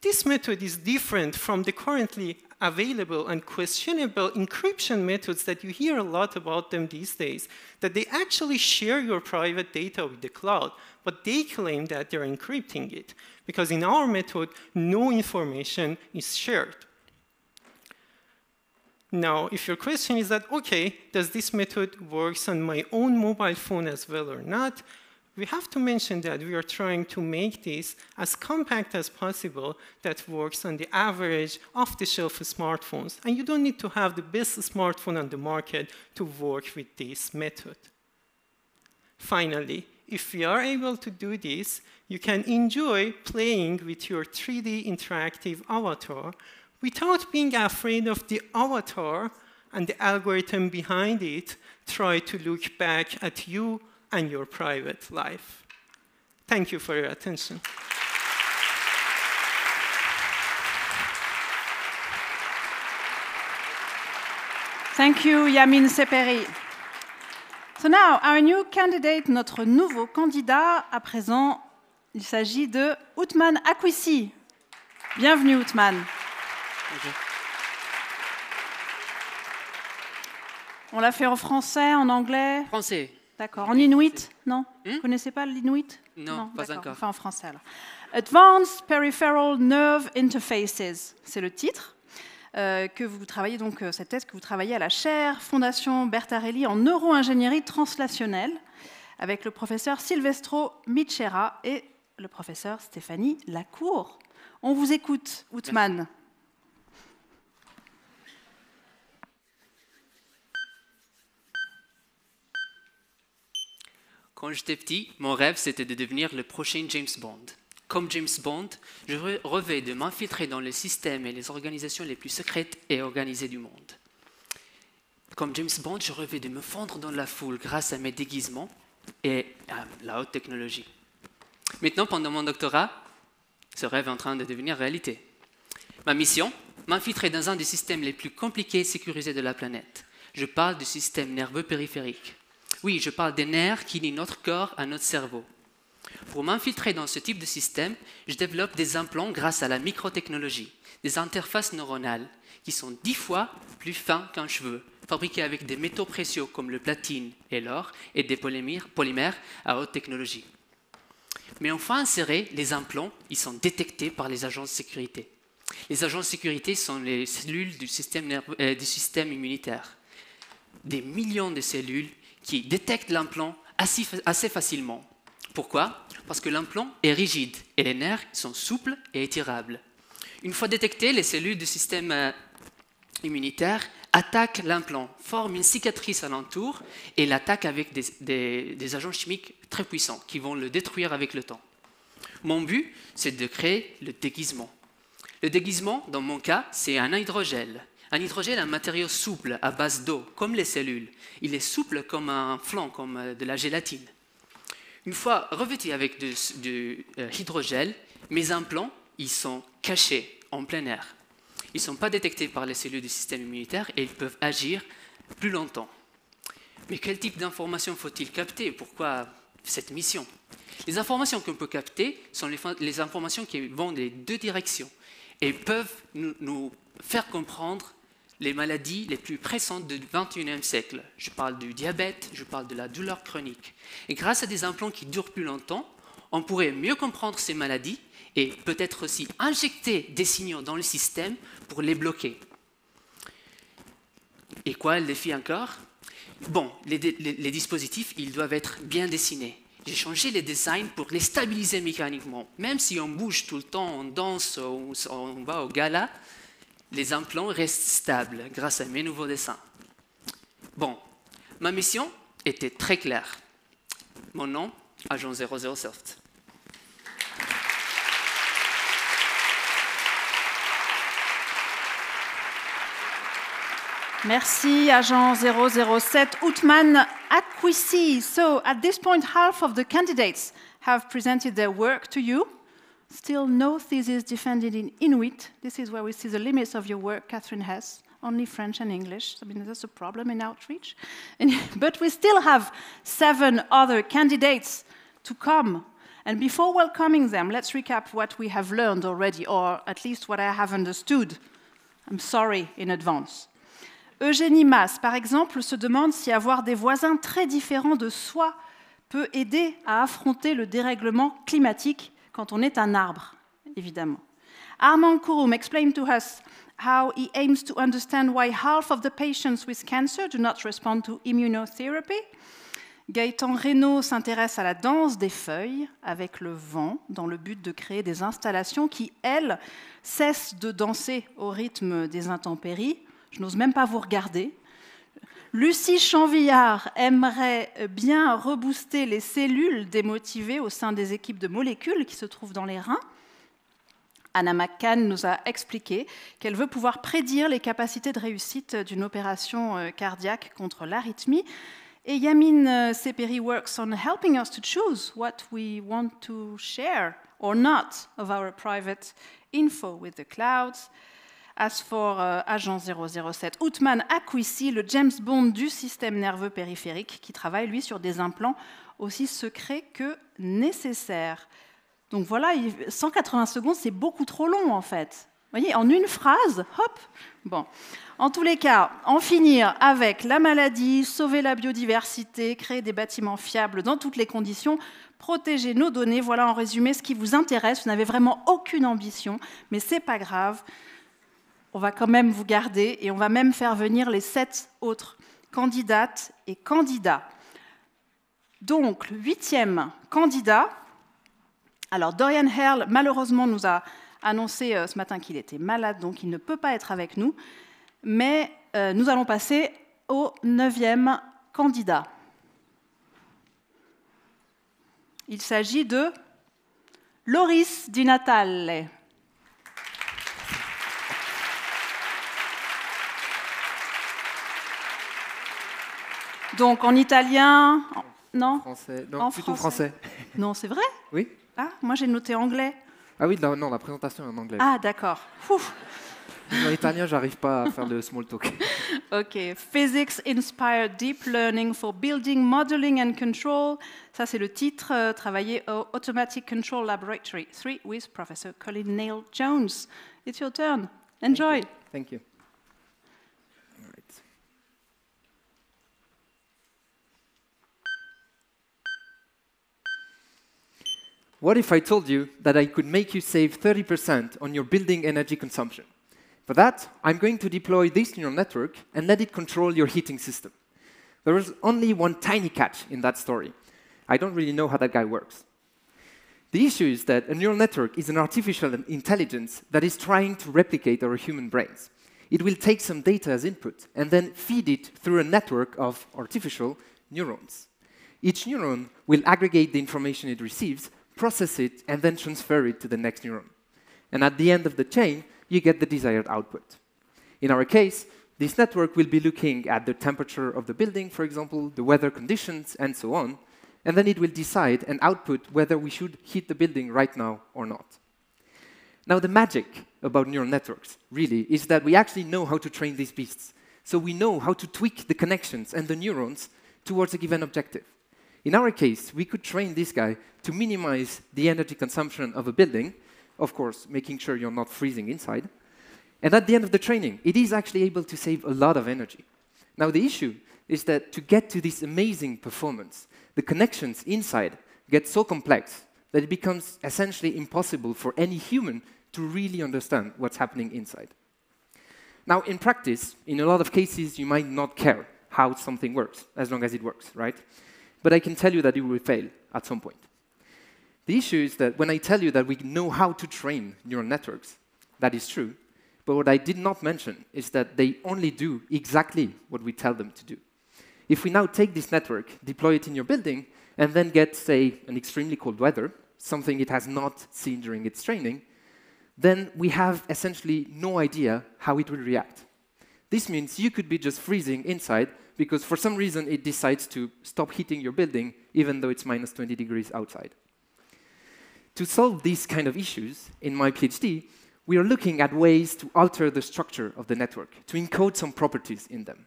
This method is different from the currently available and questionable encryption methods that you hear a lot about them these days, that they actually share your private data with the cloud, but they claim that they're encrypting it, because in our method, no information is shared. Now, if your question is that, okay, does this method work on my own mobile phone as well or not? We have to mention that we are trying to make this as compact as possible that works on the average off-the-shelf smartphones. And you don't need to have the best smartphone on the market to work with this method. Finally, if we are able to do this, you can enjoy playing with your 3D interactive avatar without being afraid of the avatar and the algorithm behind it try to look back at you and your private life. Thank you for your attention. Thank you, Yamin Seperi. So now, our new candidate, notre nouveau candidat, à présent, il s'agit de Othman Akwissi. Bienvenue, Othman. Okay. On l'a fait en français, en anglais? Français. D'accord. En inuit? Non? Vous ne connaissez pas l'inuit? Non, pas encore. Enfin, en français, alors. Advanced Peripheral Nerve Interfaces, c'est le titre. Que vous travaillez donc cette thèse que vous travaillez à la chaire Fondation Bertarelli en neuro-ingénierie translationnelle avec le professeur Silvestro Michera et le professeur Stéphanie Lacour. On vous écoute, Othman. Quand j'étais petit, mon rêve c'était de devenir le prochain James Bond. Comme James Bond, je rêvais de m'infiltrer dans les systèmes et les organisations les plus secrètes et organisées du monde. Comme James Bond, je rêvais de me fondre dans la foule grâce à mes déguisements et à la haute technologie. Maintenant, pendant mon doctorat, ce rêve est en train de devenir réalité. Ma mission, m'infiltrer dans un des systèmes les plus compliqués et sécurisés de la planète. Je parle du système nerveux périphérique. Oui, je parle des nerfs qui lient notre corps à notre cerveau. Pour m'infiltrer dans ce type de système, je développe des implants grâce à la microtechnologie, des interfaces neuronales qui sont 10 fois plus fins qu'un cheveu, fabriqués avec des métaux précieux comme le platine et l'or et des polymères à haute technologie. Mais une fois insérés, les implants ils sont détectés par les agents de sécurité. Les agents de sécurité sont les cellules du système immunitaire. Des millions de cellules qui détectent l'implant assez facilement. Pourquoi? Parce que l'implant est rigide et les nerfs sont souples et étirables. Une fois détectées, les cellules du système immunitaire attaquent l'implant, forment une cicatrice alentour et l'attaquent avec des agents chimiques très puissants qui vont le détruire avec le temps. Mon but, c'est de créer le déguisement. Le déguisement, dans mon cas, c'est un hydrogel. Un hydrogel est un matériau souple à base d'eau, comme les cellules. Il est souple comme un flan, comme de la gélatine. Une fois revêtus avec du hydrogel, mes implants ils sont cachés en plein air. Ils ne sont pas détectés par les cellules du système immunitaire et ils peuvent agir plus longtemps. Mais quel type d'informations faut-il capter? Pourquoi cette mission? Les informations qu'on peut capter sont les informations qui vont dans les deux directions et peuvent nous faire comprendre les maladies les plus pressantes du XXIe siècle. Je parle du diabète, je parle de la douleur chronique. Et grâce à des implants qui durent plus longtemps, on pourrait mieux comprendre ces maladies et peut-être aussi injecter des signaux dans le système pour les bloquer. Et quoi, le défi encore? Bon, les dispositifs, ils doivent être bien dessinés. J'ai changé les designs pour les stabiliser mécaniquement. Même si on bouge tout le temps, on danse, on va au gala, les implants restent stables grâce à mes nouveaux dessins. Bon, ma mission était très claire. Mon nom, Agent 00 Soft. Merci, Agent 007, Othman Akwissi. So, at this point, half of the candidates have presented their work to you. Still no thesis defended in Inuit. This is where we see the limits of your work, Catherine Hess. Only French and English. I mean, that's a problem in outreach. But we still have 7 other candidates to come. And before welcoming them, let's recap what we have learned already, or at least what I have understood. I'm sorry in advance. Eugénie Mas, par exemple, se demande si avoir des voisins très différents de soi peut aider à affronter le dérèglement climatique quand on est un arbre, évidemment. Armand Kouroum explained to us how he aims to understand why half of the patients with cancer do not respond to immunotherapy. Gaëtan Reynaud s'intéresse à la danse des feuilles avec le vent dans le but de créer des installations qui, elles, cessent de danser au rythme des intempéries. Je n'ose même pas vous regarder. Lucie Chanvillard aimerait bien rebooster les cellules démotivées au sein des équipes de molécules qui se trouvent dans les reins. Anna McCann nous a expliqué qu'elle veut pouvoir prédire les capacités de réussite d'une opération cardiaque contre l'arythmie. Et Yamin Seperi works on helping us to choose what we want to share or not of our private info with the clouds. As for Agent 007, Outman Akwisi, le James Bond du système nerveux périphérique, qui travaille, lui, sur des implants aussi secrets que nécessaires. Donc voilà, 180 secondes, c'est beaucoup trop long, en fait. Vous voyez, en une phrase, hop. Bon. En tous les cas, en finir avec la maladie, sauver la biodiversité, créer des bâtiments fiables dans toutes les conditions, protéger nos données, voilà en résumé ce qui vous intéresse. Vous n'avez vraiment aucune ambition, mais ce n'est pas grave. On va quand même vous garder et on va même faire venir les 7 autres candidates et candidats. Donc, le 8e candidat. Alors, Dorian Herle, malheureusement, nous a annoncé ce matin qu'il était malade, donc il ne peut pas être avec nous. Mais nous allons passer au 9e candidat. Il s'agit de Loris Di Natale. Donc en italien, non? Français. Non, en plutôt français. Non, c'est vrai? Oui. Ah, moi j'ai noté anglais. Ah oui, non, la présentation est en anglais. Ah, d'accord. Ouf. En italien, j'arrive pas à faire le small talk. OK. Physics-inspired deep learning for building, modeling and control. Ça, c'est le titre, travaillé au Automatic Control Laboratory 3 with Professor Colin Neil Jones. It's your turn. Enjoy. Thank you. All right. What if I told you that I could make you save 30% on your building energy consumption? For that, I'm going to deploy this neural network and let it control your heating system. There is only one tiny catch in that story. I don't really know how that guy works. The issue is that a neural network is an artificial intelligence that is trying to replicate our human brains. It will take some data as input and then feed it through a network of artificial neurons. Each neuron will aggregate the information it receives, process it, and then transfer it to the next neuron. And at the end of the chain, you get the desired output. In our case, this network will be looking at the temperature of the building, for example, the weather conditions, and so on, and then it will decide and output whether we should heat the building right now or not. Now, the magic about neural networks, really, is that we actually know how to train these beasts. So we know how to tweak the connections and the neurons towards a given objective. In our case, we could train this guy to minimize the energy consumption of a building, of course, making sure you're not freezing inside. And at the end of the training, it is actually able to save a lot of energy. Now, the issue is that to get to this amazing performance, the connections inside get so complex that it becomes essentially impossible for any human to really understand what's happening inside. Now, in practice, in a lot of cases, you might not care how something works, as long as it works, right? But I can tell you that it will fail at some point. The issue is that when I tell you that we know how to train neural networks, that is true. But what I did not mention is that they only do exactly what we tell them to do. If we now take this network, deploy it in your building, and then get, say, an extremely cold weather, something it has not seen during its training, then we have essentially no idea how it will react. This means you could be just freezing inside because for some reason it decides to stop heating your building even though it's minus 20 degrees outside. To solve these kind of issues, in my PhD, we are looking at ways to alter the structure of the network, to encode some properties in them.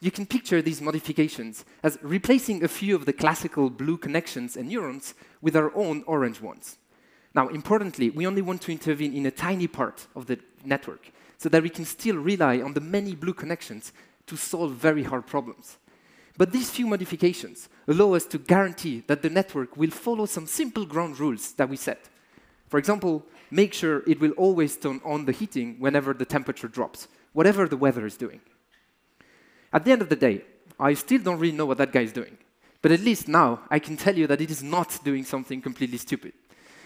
You can picture these modifications as replacing a few of the classical blue connections and neurons with our own orange ones. Now, importantly, we only want to intervene in a tiny part of the network so that we can still rely on the many blue connections to solve very hard problems. But these few modifications allow us to guarantee that the network will follow some simple ground rules that we set. For example, make sure it will always turn on the heating whenever the temperature drops, whatever the weather is doing. At the end of the day, I still don't really know what that guy is doing. But at least now, I can tell you that it is not doing something completely stupid.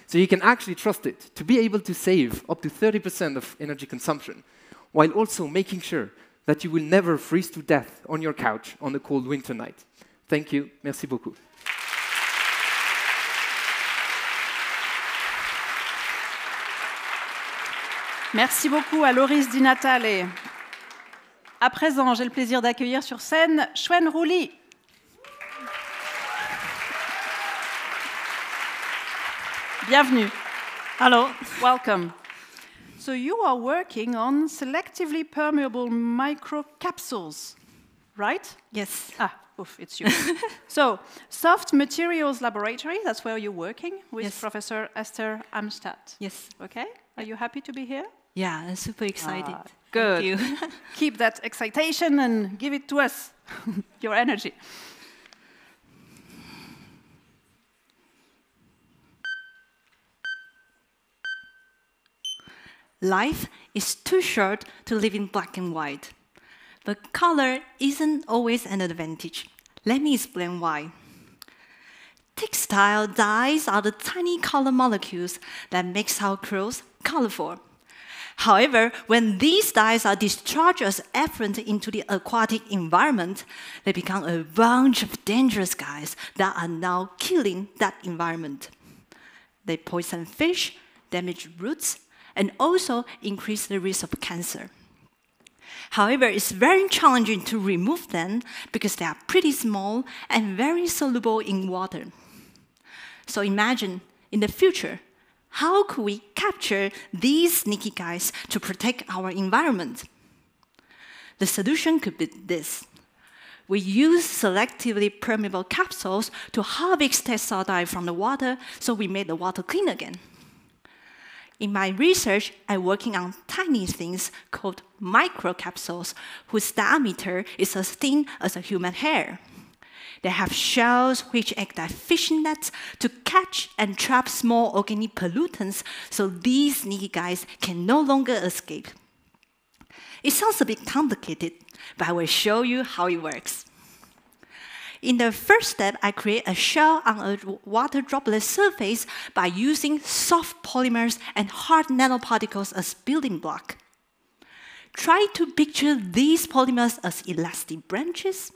So you can actually trust it to be able to save up to 30% of energy consumption, while also making sure that you will never freeze to death on your couch on a cold winter night. Thank you. Merci beaucoup. Merci beaucoup à Loris Di Natale. À présent, j'ai le plaisir d'accueillir sur scène Xuan Ru Li. Bienvenue. Hello. Welcome. So you are working on selectively permeable microcapsules, right? Yes. Ah, oof, it's you. So, Soft Materials Laboratory, that's where you're working with Yes. Professor Esther Amstadt. Yes. Okay, are you happy to be here? Yeah, I'm super excited. Good. Thank you. Keep that excitation and give it to us, your energy. Life is too short to live in black and white. But color isn't always an advantage. Let me explain why. Textile dyes are the tiny color molecules that makes our clothes colorful. However, when these dyes are discharged as effluent into the aquatic environment, they become a bunch of dangerous guys that are now killing that environment. They poison fish, damage roots, and also increase the risk of cancer. However, it's very challenging to remove them because they are pretty small and very soluble in water. So imagine, in the future, how could we capture these sneaky guys to protect our environment? The solution could be this. We use selectively permeable capsules to harvest textile dye from the water so we make the water clean again. In my research, I'm working on tiny things called microcapsules, whose diameter is as thin as a human hair. They have shells which act like fishing nets to catch and trap small organic pollutants so these sneaky guys can no longer escape. It sounds a bit complicated, but I will show you how it works. In the first step, I create a shell on a water droplet surface by using soft polymers and hard nanoparticles as building block. Try to picture these polymers as elastic branches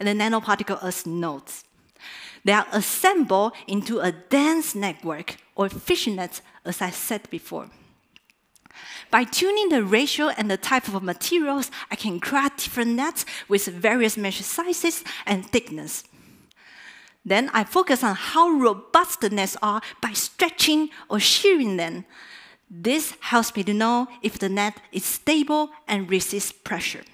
and the nanoparticle as nodes. They are assembled into a dense network or fishing net, as I said before. By tuning the ratio and the type of materials, I can craft different nets with various mesh sizes and thickness. Then I focus on how robust the nets are by stretching or shearing them. This helps me to know if the net is stable and resists pressure.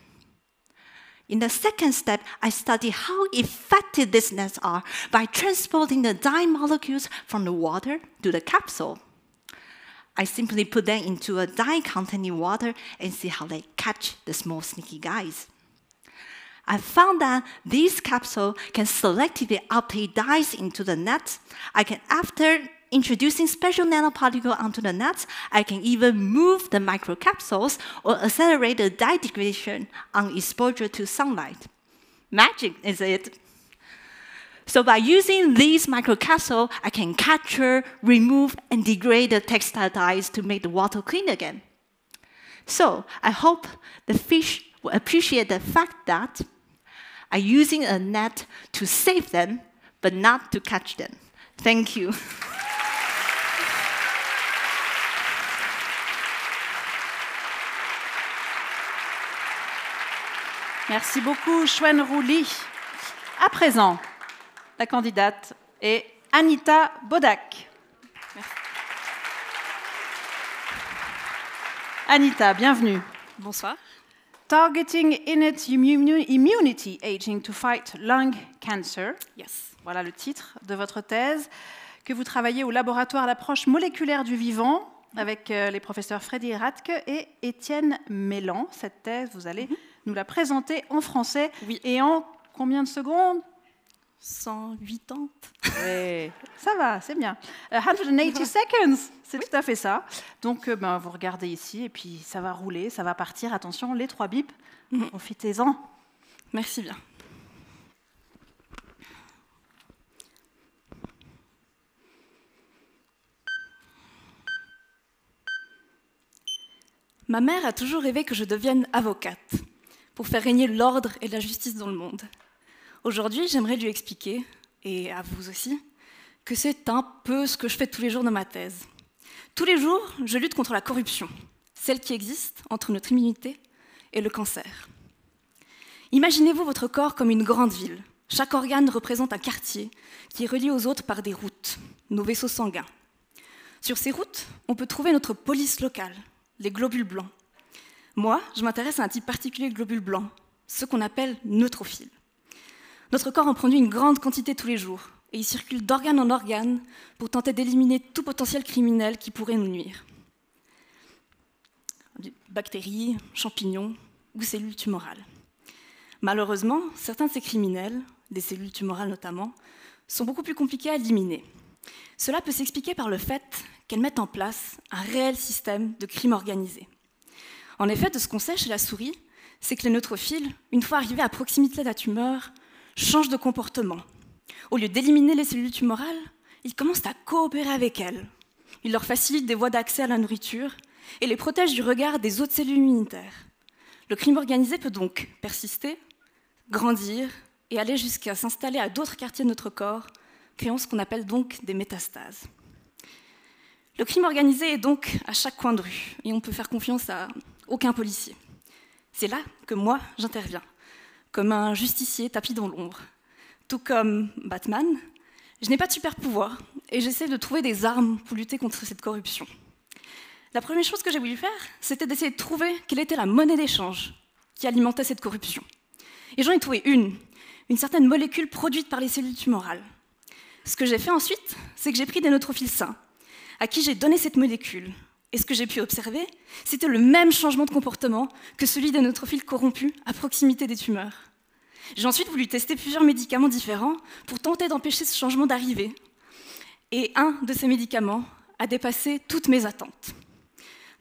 In the second step, I study how effective these nets are by transporting the dye molecules from the water to the capsule. I simply put them into a dye-containing water and see how they catch the small sneaky guys. I found that these capsules can selectively uptake dyes into the net. After introducing special nanoparticles onto the nets, I can even move the microcapsules or accelerate the dye degradation on exposure to sunlight. Magic, is it? So by using these microcapsules, I can capture, remove, and degrade the textile dyes to make the water clean again. So I hope the fish will appreciate the fact that I'm using a net to save them, but not to catch them. Thank you. Merci beaucoup, Chuen Rouli. À présent, la candidate est Anita Bodak. Merci. Anita, bienvenue. Bonsoir. Targeting innate immunity aging to fight lung cancer. Yes. Voilà le titre de votre thèse, que vous travaillez au laboratoire d'approche moléculaire du vivant avec les professeurs Freddy Radke et Étienne Mélan. Cette thèse, vous allez nous la présenter en français. Oui. Et en combien de secondes? 180. Oui, ça va, c'est bien. 180 seconds, c'est tout à fait ça. Donc, vous regardez ici, et puis ça va rouler, ça va partir. Attention, les 3 bips, profitez-en. Merci bien. Ma mère a toujours rêvé que je devienne avocate, pour faire régner l'ordre et la justice dans le monde. Aujourd'hui, j'aimerais lui expliquer, et à vous aussi, que c'est un peu ce que je fais tous les jours dans ma thèse. Tous les jours, je lutte contre la corruption, celle qui existe entre notre immunité et le cancer. Imaginez-vous votre corps comme une grande ville. Chaque organe représente un quartier qui est relié aux autres par des routes, nos vaisseaux sanguins. Sur ces routes, on peut trouver notre police locale, les globules blancs. Moi, je m'intéresse à un type particulier de globules blancs, ceux qu'on appelle neutrophiles. Notre corps en produit une grande quantité tous les jours, et il circule d'organe en organe pour tenter d'éliminer tout potentiel criminel qui pourrait nous nuire. Bactéries, champignons ou cellules tumorales. Malheureusement, certains de ces criminels, des cellules tumorales notamment, sont beaucoup plus compliqués à éliminer. Cela peut s'expliquer par le fait qu'elles mettent en place un réel système de crime organisé. En effet, de ce qu'on sait chez la souris, c'est que les neutrophiles, une fois arrivés à proximité de la tumeur, changent de comportement. Au lieu d'éliminer les cellules tumorales, ils commencent à coopérer avec elles. Ils leur facilitent des voies d'accès à la nourriture et les protègent du regard des autres cellules immunitaires. Le crime organisé peut donc persister, grandir et aller jusqu'à s'installer à d'autres quartiers de notre corps, créant ce qu'on appelle donc des métastases. Le crime organisé est donc à chaque coin de rue et on ne peut faire confiance à aucun policier. C'est là que moi, j'interviens, comme un justicier tapis dans l'ombre. Tout comme Batman, je n'ai pas de super pouvoir et j'essaie de trouver des armes pour lutter contre cette corruption. La première chose que j'ai voulu faire, c'était d'essayer de trouver quelle était la monnaie d'échange qui alimentait cette corruption. Et j'en ai trouvé une certaine molécule produite par les cellules tumorales. Ce que j'ai fait ensuite, c'est que j'ai pris des neutrophiles sains, à qui j'ai donné cette molécule. Et ce que j'ai pu observer, c'était le même changement de comportement que celui des neutrophiles corrompus à proximité des tumeurs. J'ai ensuite voulu tester plusieurs médicaments différents pour tenter d'empêcher ce changement d'arriver. Et un de ces médicaments a dépassé toutes mes attentes.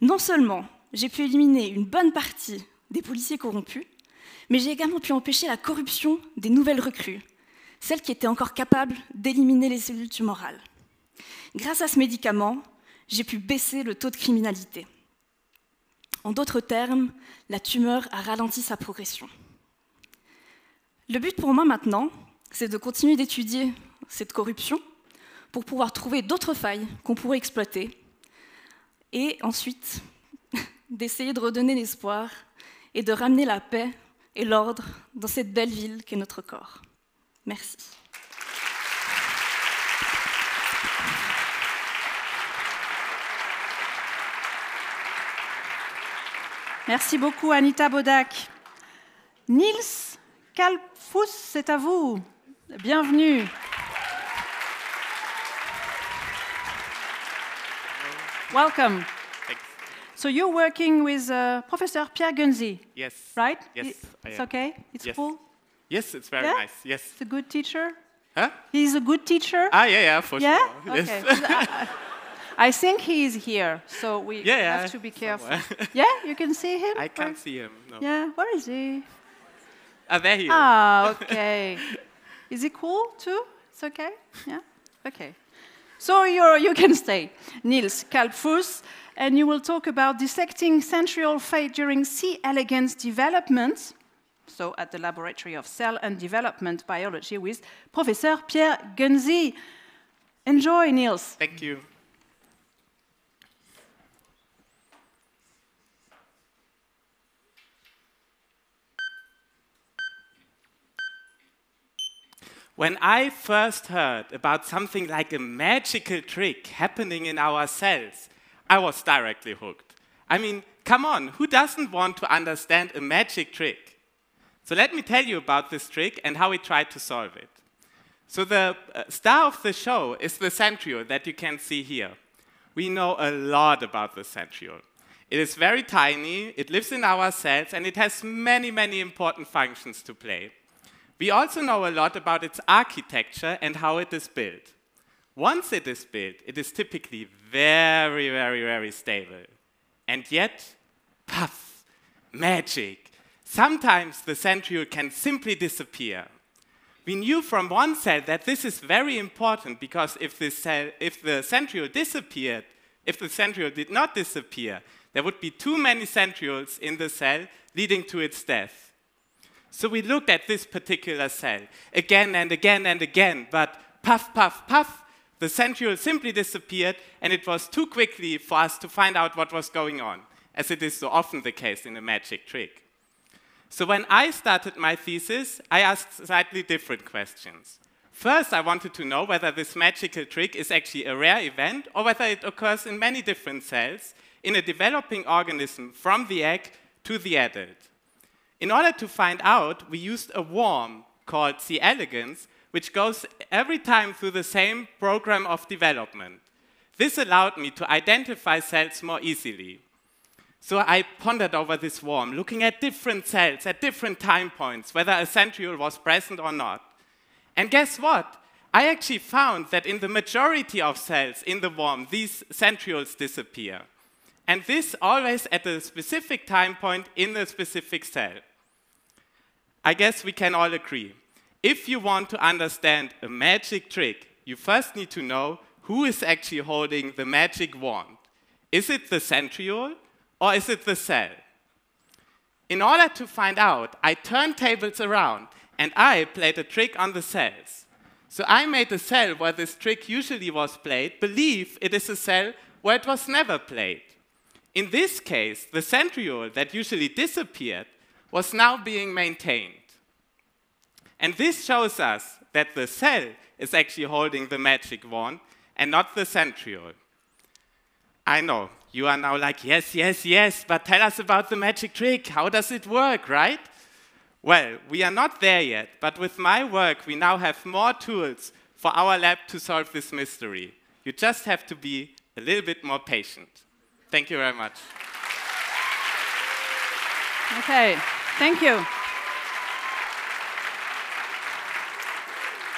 Non seulement j'ai pu éliminer une bonne partie des policiers corrompus, mais j'ai également pu empêcher la corruption des nouvelles recrues, celles qui étaient encore capables d'éliminer les cellules tumorales. Grâce à ce médicament, j'ai pu baisser le taux de criminalité. En d'autres termes, la tumeur a ralenti sa progression. Le but pour moi maintenant, c'est de continuer d'étudier cette corruption pour pouvoir trouver d'autres failles qu'on pourrait exploiter et ensuite d'essayer de redonner l'espoir et de ramener la paix et l'ordre dans cette belle ville qu'est notre corps. Merci. Merci beaucoup, Anita Bodak. Niels Kalpfus, c'est à vous. Bienvenue. Welcome. Thanks. So you're working with Professor Pierre Gunzy, Yes. right? Yes, I It's am. okay? It's Yes. cool? Yes, it's very Yeah? nice. Yes. It's a good teacher? Huh? He's a good teacher? Ah, yeah, for Yeah? sure. Yes. Okay. I think he is here, so we Yeah, have to be careful. somewhere. Yeah, you can see him? I can't see him. No. Yeah, where is he? Ah, there he is. Ah, okay. Is he cool too? It's okay? Yeah? Okay. So you can stay. Niels Kalpfus, and you will talk about dissecting centriole fate during C. elegans development, so at the Laboratory of Cell and Development Biology with Professor Pierre Gunzy. Enjoy, Niels. Thank you. When I first heard about something like a magical trick happening in our cells, I was directly hooked. I mean, come on, who doesn't want to understand a magic trick? So let me tell you about this trick and how we tried to solve it. So the star of the show is the centriole that you can see here. We know a lot about the centriole. It is very tiny, it lives in our cells, and it has many, many important functions to play. We also know a lot about its architecture and how it is built. Once it is built, it is typically very, very, very stable. And yet, puff, magic. Sometimes the centriole can simply disappear. We knew from one cell that this is very important because if the centriole disappeared, if the centriole did not disappear, there would be too many centrioles in the cell, leading to its death. So we looked at this particular cell again and again and again, but puff, puff, puff, the centriole simply disappeared, and it was too quickly for us to find out what was going on, as it is so often the case in a magic trick. So when I started my thesis, I asked slightly different questions. First, I wanted to know whether this magical trick is actually a rare event or whether it occurs in many different cells in a developing organism from the egg to the adult. In order to find out, we used a worm called C. elegans, which goes every time through the same program of development. This allowed me to identify cells more easily. So I pondered over this worm, looking at different cells at different time points, whether a centriole was present or not. And guess what? I actually found that in the majority of cells in the worm, these centrioles disappear. And this always at a specific time point in a specific cell. I guess we can all agree. If you want to understand a magic trick, you first need to know who is actually holding the magic wand. Is it the centriole or is it the cell? In order to find out, I turned tables around and I played a trick on the cells. So I made a cell where this trick usually was played believe it is a cell where it was never played. In this case, the centriole that usually disappeared was now being maintained. And this shows us that the cell is actually holding the magic wand and not the centriole. I know, you are now like, yes, yes, yes, but tell us about the magic trick. How does it work, right? Well, we are not there yet, but with my work, we now have more tools for our lab to solve this mystery. You just have to be a little bit more patient. Thank you very much. Okay, thank you.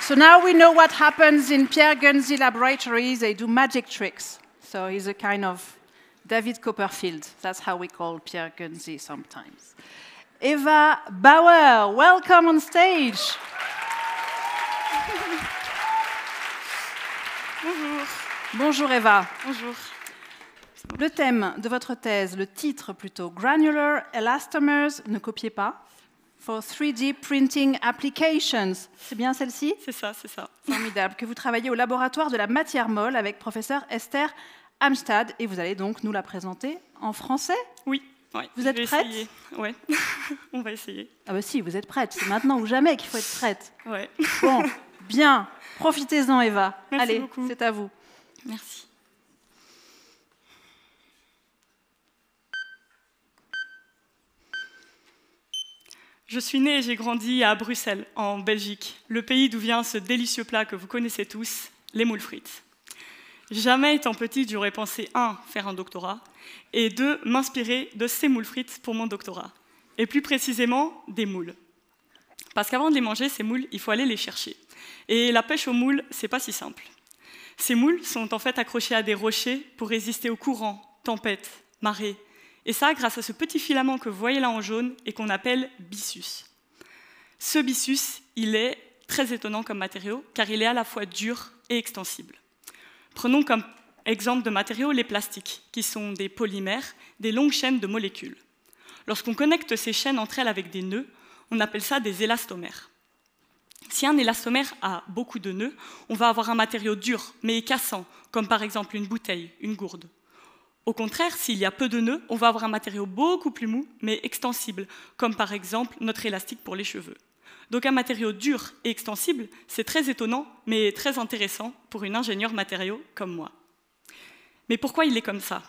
So now we know what happens in Pierre Gunzy laboratories. They do magic tricks. So he's a kind of David Copperfield. That's how we call Pierre Gunzy sometimes. Eva Bauer, welcome on stage. Bonjour. Bonjour Eva. Bonjour. Le thème de votre thèse, le titre plutôt, Granular Elastomers, ne copiez pas, for 3D Printing Applications. C'est bien celle-ci? C'est ça, c'est ça. Formidable. Que vous travaillez au laboratoire de la matière molle avec professeur Esther Amstad et vous allez donc nous la présenter en français? Oui. Ouais, vous êtes prête? Oui, on va essayer. Ah bah si, vous êtes prête. C'est maintenant ou jamais qu'il faut être prête. Ouais. Bon, bien. Profitez-en, Eva. Merci Allez, beaucoup. c'est à vous. Merci. Je suis née et j'ai grandi à Bruxelles, en Belgique, le pays d'où vient ce délicieux plat que vous connaissez tous, les moules frites. Jamais étant petite, j'aurais pensé 1. Faire un doctorat, et 2. M'inspirer de ces moules frites pour mon doctorat. Et plus précisément, des moules. Parce qu'avant de les manger, ces moules, il faut aller les chercher. Et la pêche aux moules, c'est pas si simple. Ces moules sont en fait accrochés à des rochers pour résister aux courants, tempêtes, marées. Et ça, grâce à ce petit filament que vous voyez là en jaune et qu'on appelle byssus. Ce byssus, il est très étonnant comme matériau, car il est à la fois dur et extensible. Prenons comme exemple de matériaux les plastiques, qui sont des polymères, des longues chaînes de molécules. Lorsqu'on connecte ces chaînes entre elles avec des nœuds, on appelle ça des élastomères. Si un élastomère a beaucoup de nœuds, on va avoir un matériau dur, mais cassant, comme par exemple une bouteille, une gourde. Au contraire, s'il y a peu de nœuds, on va avoir un matériau beaucoup plus mou, mais extensible, comme par exemple notre élastique pour les cheveux. Donc un matériau dur et extensible, c'est très étonnant, mais très intéressant pour une ingénieure matériaux comme moi. Mais pourquoi il est comme ça?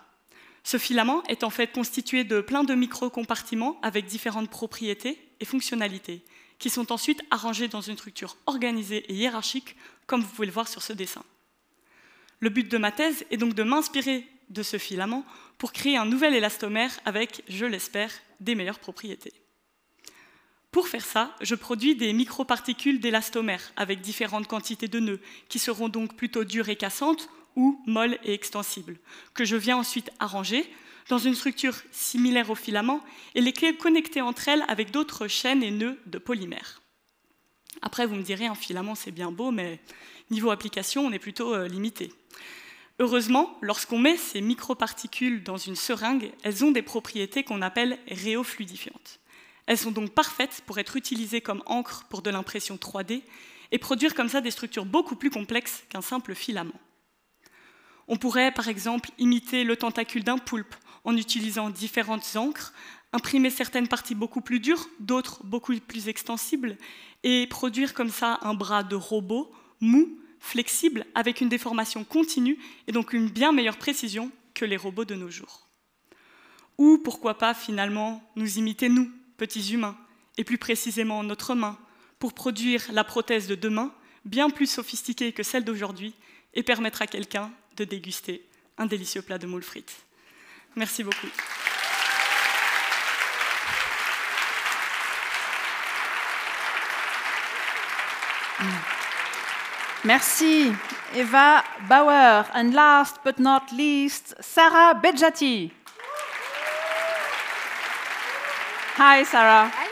Ce filament est en fait constitué de plein de micro-compartiments avec différentes propriétés et fonctionnalités, qui sont ensuite arrangés dans une structure organisée et hiérarchique, comme vous pouvez le voir sur ce dessin. Le but de ma thèse est donc de m'inspirer de ce filament pour créer un nouvel élastomère avec, je l'espère, des meilleures propriétés. Pour faire ça, je produis des microparticules d'élastomère avec différentes quantités de nœuds qui seront donc plutôt dures et cassantes ou molles et extensibles, que je viens ensuite arranger dans une structure similaire au filament et les connecter entre elles avec d'autres chaînes et nœuds de polymères. Après, vous me direz, un filament c'est bien beau, mais niveau application, on est plutôt limité. Heureusement, lorsqu'on met ces microparticules dans une seringue, elles ont des propriétés qu'on appelle rhéofluidifiantes. Elles sont donc parfaites pour être utilisées comme encre pour de l'impression 3D et produire comme ça des structures beaucoup plus complexes qu'un simple filament. On pourrait par exemple imiter le tentacule d'un poulpe en utilisant différentes encres, imprimer certaines parties beaucoup plus dures, d'autres beaucoup plus extensibles, et produire comme ça un bras de robot mou, flexible, avec une déformation continue et donc une bien meilleure précision que les robots de nos jours. Ou pourquoi pas finalement nous imiter nous, petits humains, et plus précisément notre main, pour produire la prothèse de demain, bien plus sophistiquée que celle d'aujourd'hui, et permettre à quelqu'un de déguster un délicieux plat de moules frites. Merci beaucoup. Merci, Eva Bauer. And last but not least, Sarah Bedjati. Hi, Sarah. Hi.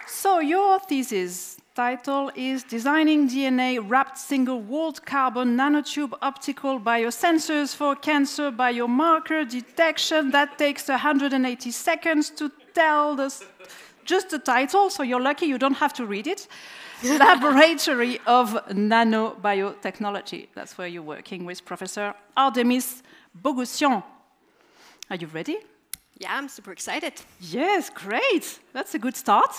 So your thesis title is Designing DNA-Wrapped Single-Walled Carbon Nanotube Optical Biosensors for Cancer Biomarker Detection. That takes 180 seconds to tell just the title, so you're lucky you don't have to read it. Laboratory of Nanobiotechnology. That's where you're working with Professor Artemis Bogossian. Are you ready? Yeah, I'm super excited. Yes, great. That's a good start.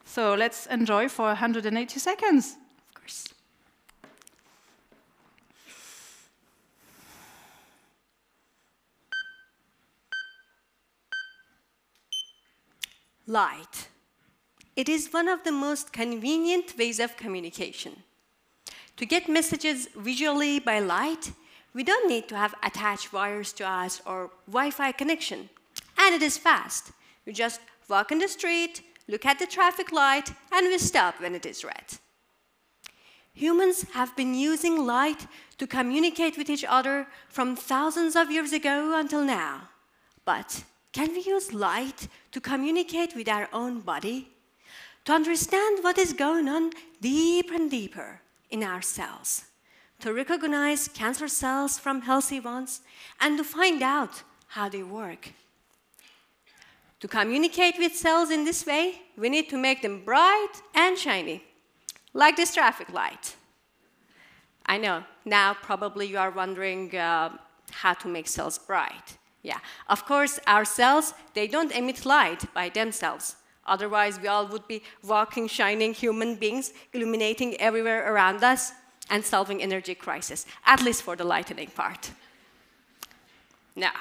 So let's enjoy for 180 seconds. Of course. Light. It is one of the most convenient ways of communication. To get messages visually by light, we don't need to have attached wires to us or Wi-Fi connection. And it is fast. We just walk in the street, look at the traffic light, and we stop when it is red. Humans have been using light to communicate with each other from thousands of years ago until now. But can we use light to communicate with our own body? To understand what is going on deeper and deeper in our cells? To recognize cancer cells from healthy ones? And to find out how they work? To communicate with cells in this way, we need to make them bright and shiny, like this traffic light. I know, now probably you are wondering how to make cells bright. Yeah, of course, our cells, they don't emit light by themselves. Otherwise, we all would be walking, shining human beings, illuminating everywhere around us and solving energy crisis, at least for the lightening part. Now,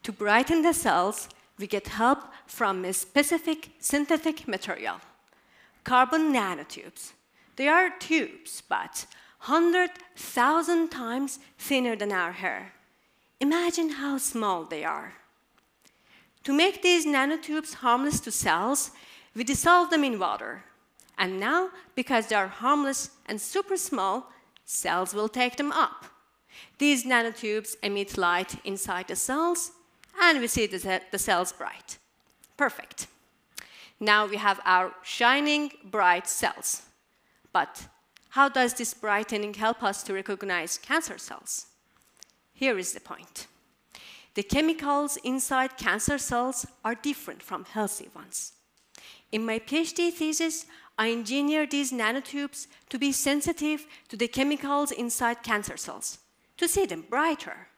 to brighten the cells, we get help from a specific synthetic material, carbon nanotubes. They are tubes, but 100,000 times thinner than our hair. Imagine how small they are. To make these nanotubes harmless to cells, we dissolve them in water. And now, because they are harmless and super small, cells will take them up. These nanotubes emit light inside the cells, and we see the cells bright. Perfect. Now we have our shining, bright cells. But how does this brightening help us to recognize cancer cells? Here is the point. The chemicals inside cancer cells are different from healthy ones. In my PhD thesis, I engineered these nanotubes to be sensitive to the chemicals inside cancer cells, to see them brighter.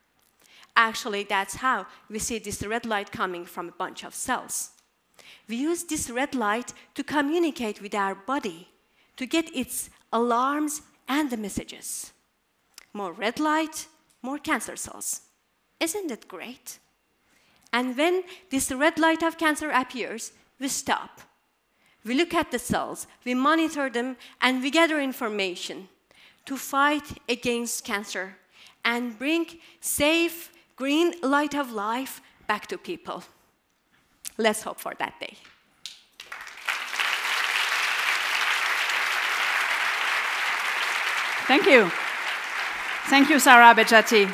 Actually, that's how we see this red light coming from a bunch of cells. We use this red light to communicate with our body, to get its alarms and the messages. More red light, more cancer cells. Isn't that great? And when this red light of cancer appears, we stop. We look at the cells, we monitor them, and we gather information to fight against cancer and bring safe, green light of life back to people. Let's hope for that day. Thank you. Thank you, Sarah Bedjati.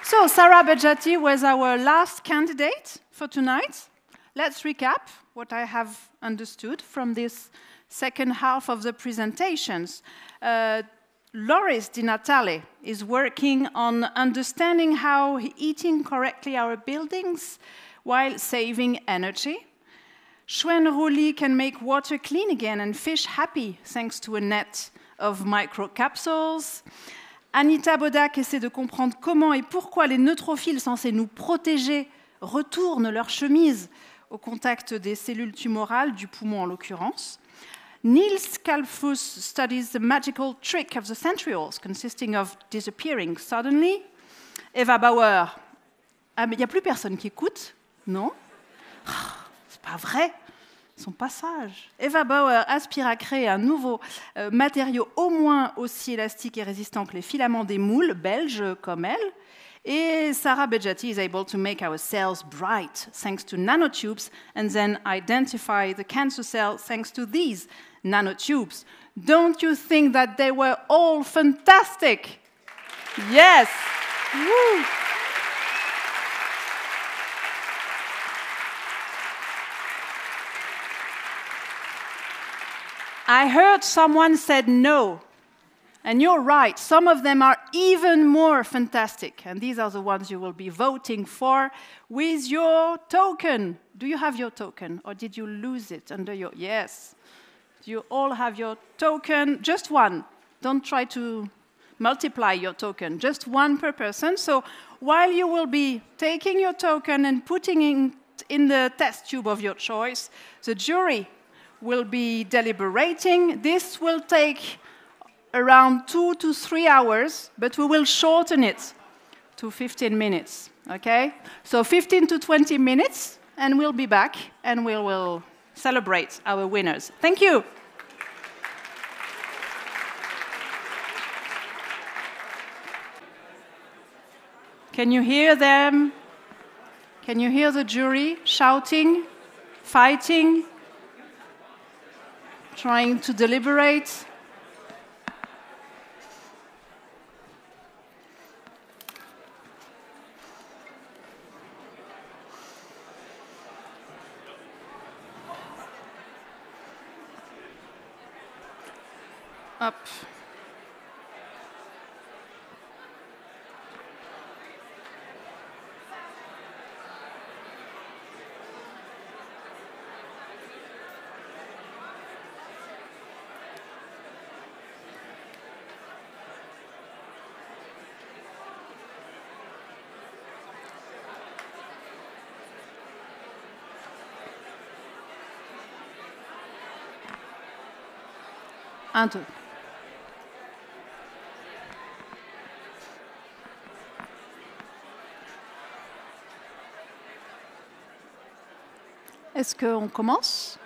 So, Sarah Bedjati was our last candidate for tonight. Let's recap what I have understood from this second half of the presentations. Loris Di Natale is working on understanding how heating correctly our buildings while saving energy. Shwen Rouli can make water clean again and fish happy thanks to a net of microcapsules. Anita Bodak essaie de comprendre comment et pourquoi les neutrophiles censés nous protéger retournent leur chemise au contact des cellules tumorales, du poumon en l'occurrence. Niels Kalfus studies the magical trick of the centrioles, consisting of disappearing suddenly. Eva Bauer, ah mais il n'y a plus personne qui écoute, non? C'est pas vrai, son passage. Eva Bauer aspire à créer un nouveau matériau au moins aussi élastique et résistant que les filaments des moules, belges comme elle. Et Sarah Bejati is able to make our cells bright thanks to nanotubes and then identify the cancer cell thanks to these nanotubes. Don't you think that they were all fantastic? Yes! Woo. I heard someone said no. And you're right, some of them are even more fantastic. And these are the ones you will be voting for with your token. Do you have your token? Or did you lose it under your... Yes. Do you all have your token? Just one. Don't try to multiply your token. Just one per person. So while you will be taking your token and putting it in the test tube of your choice, the jury will be deliberating. This will take around 2 to 3 hours, but we will shorten it to 15 minutes, okay? So 15 to 20 minutes, and we'll be back, and we will celebrate our winners. Thank you. Can you hear them? Can you hear the jury shouting, fighting, trying to deliberate? Up. Un, deux. Est-ce qu'on commence?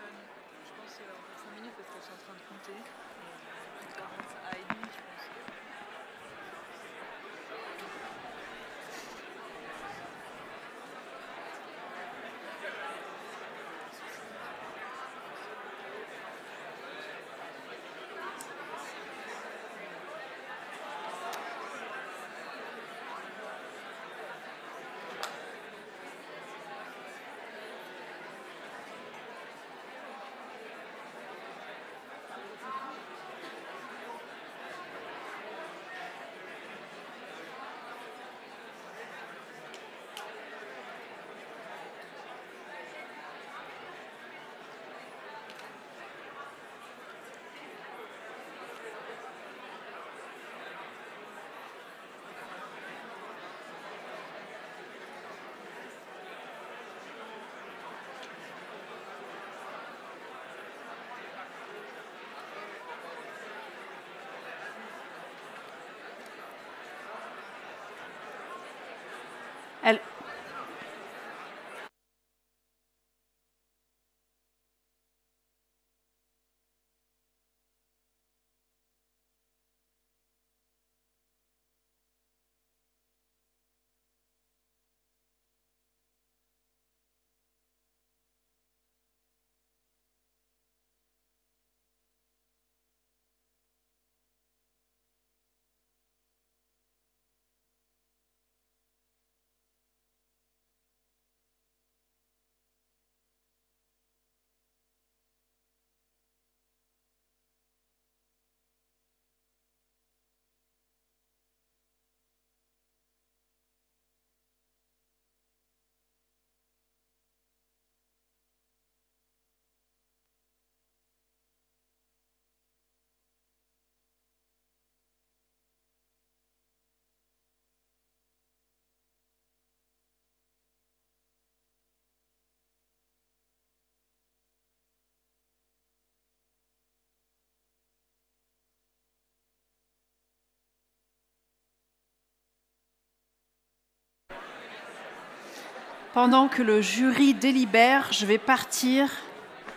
Pendant que le jury délibère, je vais partir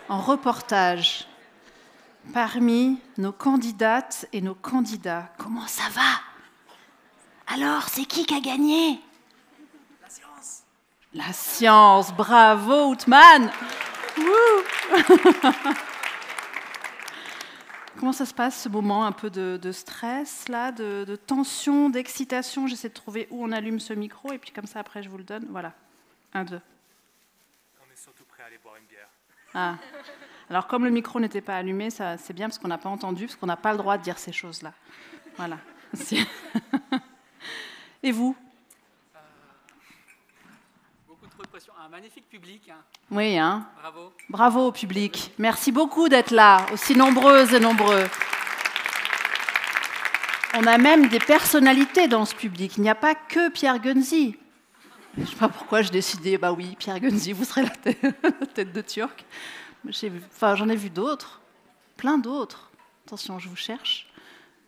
en reportage parmi nos candidates et nos candidats. Comment ça va? Alors, c'est qui a gagné? La science. La science, bravo Outman. Comment ça se passe, ce moment un peu de stress, là, de tension, d'excitation? J'essaie de trouver où on allume ce micro, et puis comme ça, après, je vous le donne. Voilà. 1, 2. On est surtout prêt à aller boire une bière. Ah. Alors, comme le micro n'était pas allumé, ça, c'est bien parce qu'on n'a pas entendu, parce qu'on n'a pas le droit de dire ces choses-là. Voilà. Et vous? Beaucoup trop de pression. Un magnifique public. Hein. Oui, hein? Bravo. Bravo au public. Merci beaucoup d'être là, aussi nombreuses et nombreux. On a même des personnalités dans ce public. Il n'y a pas que Pierre Gunzi. Je ne sais pas pourquoi j'ai décidé, bah oui, Pierre Gunzi, vous serez la tête de Turc. J'en ai vu d'autres, plein d'autres. Attention, je vous cherche.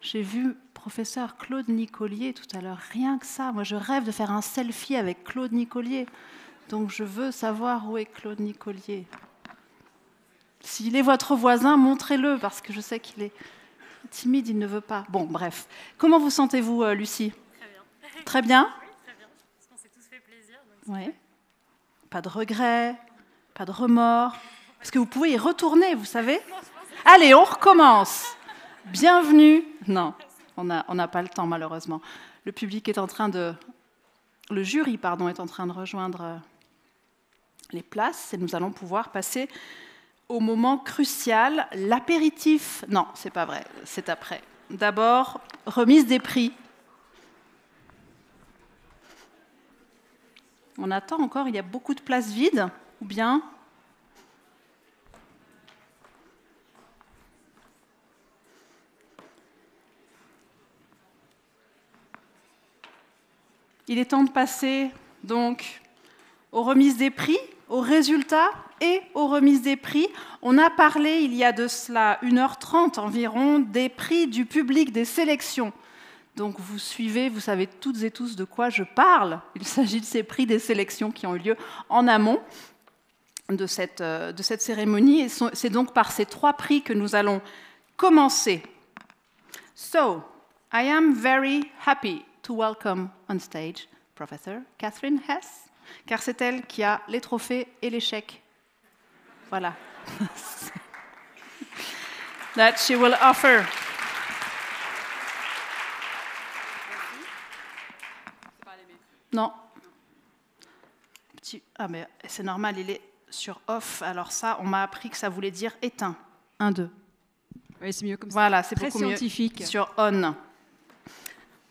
J'ai vu professeur Claude Nicolier tout à l'heure. Rien que ça, moi je rêve de faire un selfie avec Claude Nicolier. Donc je veux savoir où est Claude Nicolier. S'il est votre voisin, montrez-le, parce que je sais qu'il est timide, il ne veut pas. Bon, bref. Comment vous sentez-vous, Lucie? Très bien. Très bien? Oui, très bien. Parce qu'on s'est tous fait plaisir. Oui. Pas de regrets, pas de remords. Parce que vous pouvez y retourner, vous savez. Allez, on recommence. Bienvenue. Non, on n'a pas le temps, malheureusement. Le public est en train de... Le jury, pardon, est en train de rejoindre les places et nous allons pouvoir passer au moment crucial, l'apéritif. Non, c'est pas vrai, c'est après. D'abord, remise des prix. On attend encore, il y a beaucoup de places vides, ou bien... Il est temps de passer donc aux remises des prix, aux résultats et aux remises des prix. On a parlé il y a de cela 1h30 environ des prix du public des sélections. Donc vous suivez, vous savez toutes et tous de quoi je parle. Il s'agit de ces prix des sélections qui ont eu lieu en amont de cette cérémonie. Et c'est donc par ces 3 prix que nous allons commencer. So, I am very happy to welcome on stage Professor Catherine Hess, car c'est elle qui a les trophées et les chèques. Voilà. That she will offer. Non. Ah mais c'est normal, il est sur off. Alors ça, on m'a appris que ça voulait dire éteint. 1, 2. Oui, c'est mieux comme ça. Voilà, c'est très beaucoup scientifique. Mieux sur on.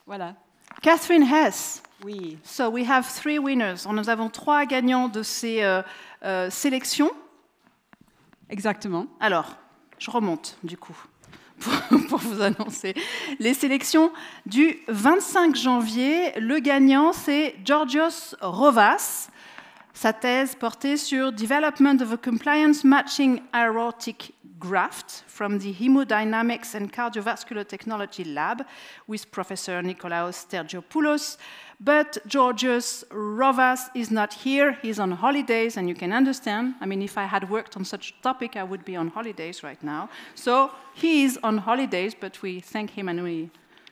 Voilà. Catherine Hess. Oui. So we have 3 winners. Nous avons 3 gagnants de ces sélections. Exactement. Alors, je remonte du coup pour vous annoncer les sélections du 25 janvier. Le gagnant, c'est Georgios Rovas. Sa thèse portait sur Development of a Compliance Matching Aortic Graft from the Hemodynamics and Cardiovascular Technology Lab with Professor Nikolaos Stergiopoulos. But Georgios Rovas is not here. He's on holidays, and you can understand. I mean, if I had worked on such a topic, I would be on holidays right now. So he is on holidays, but we thank him and we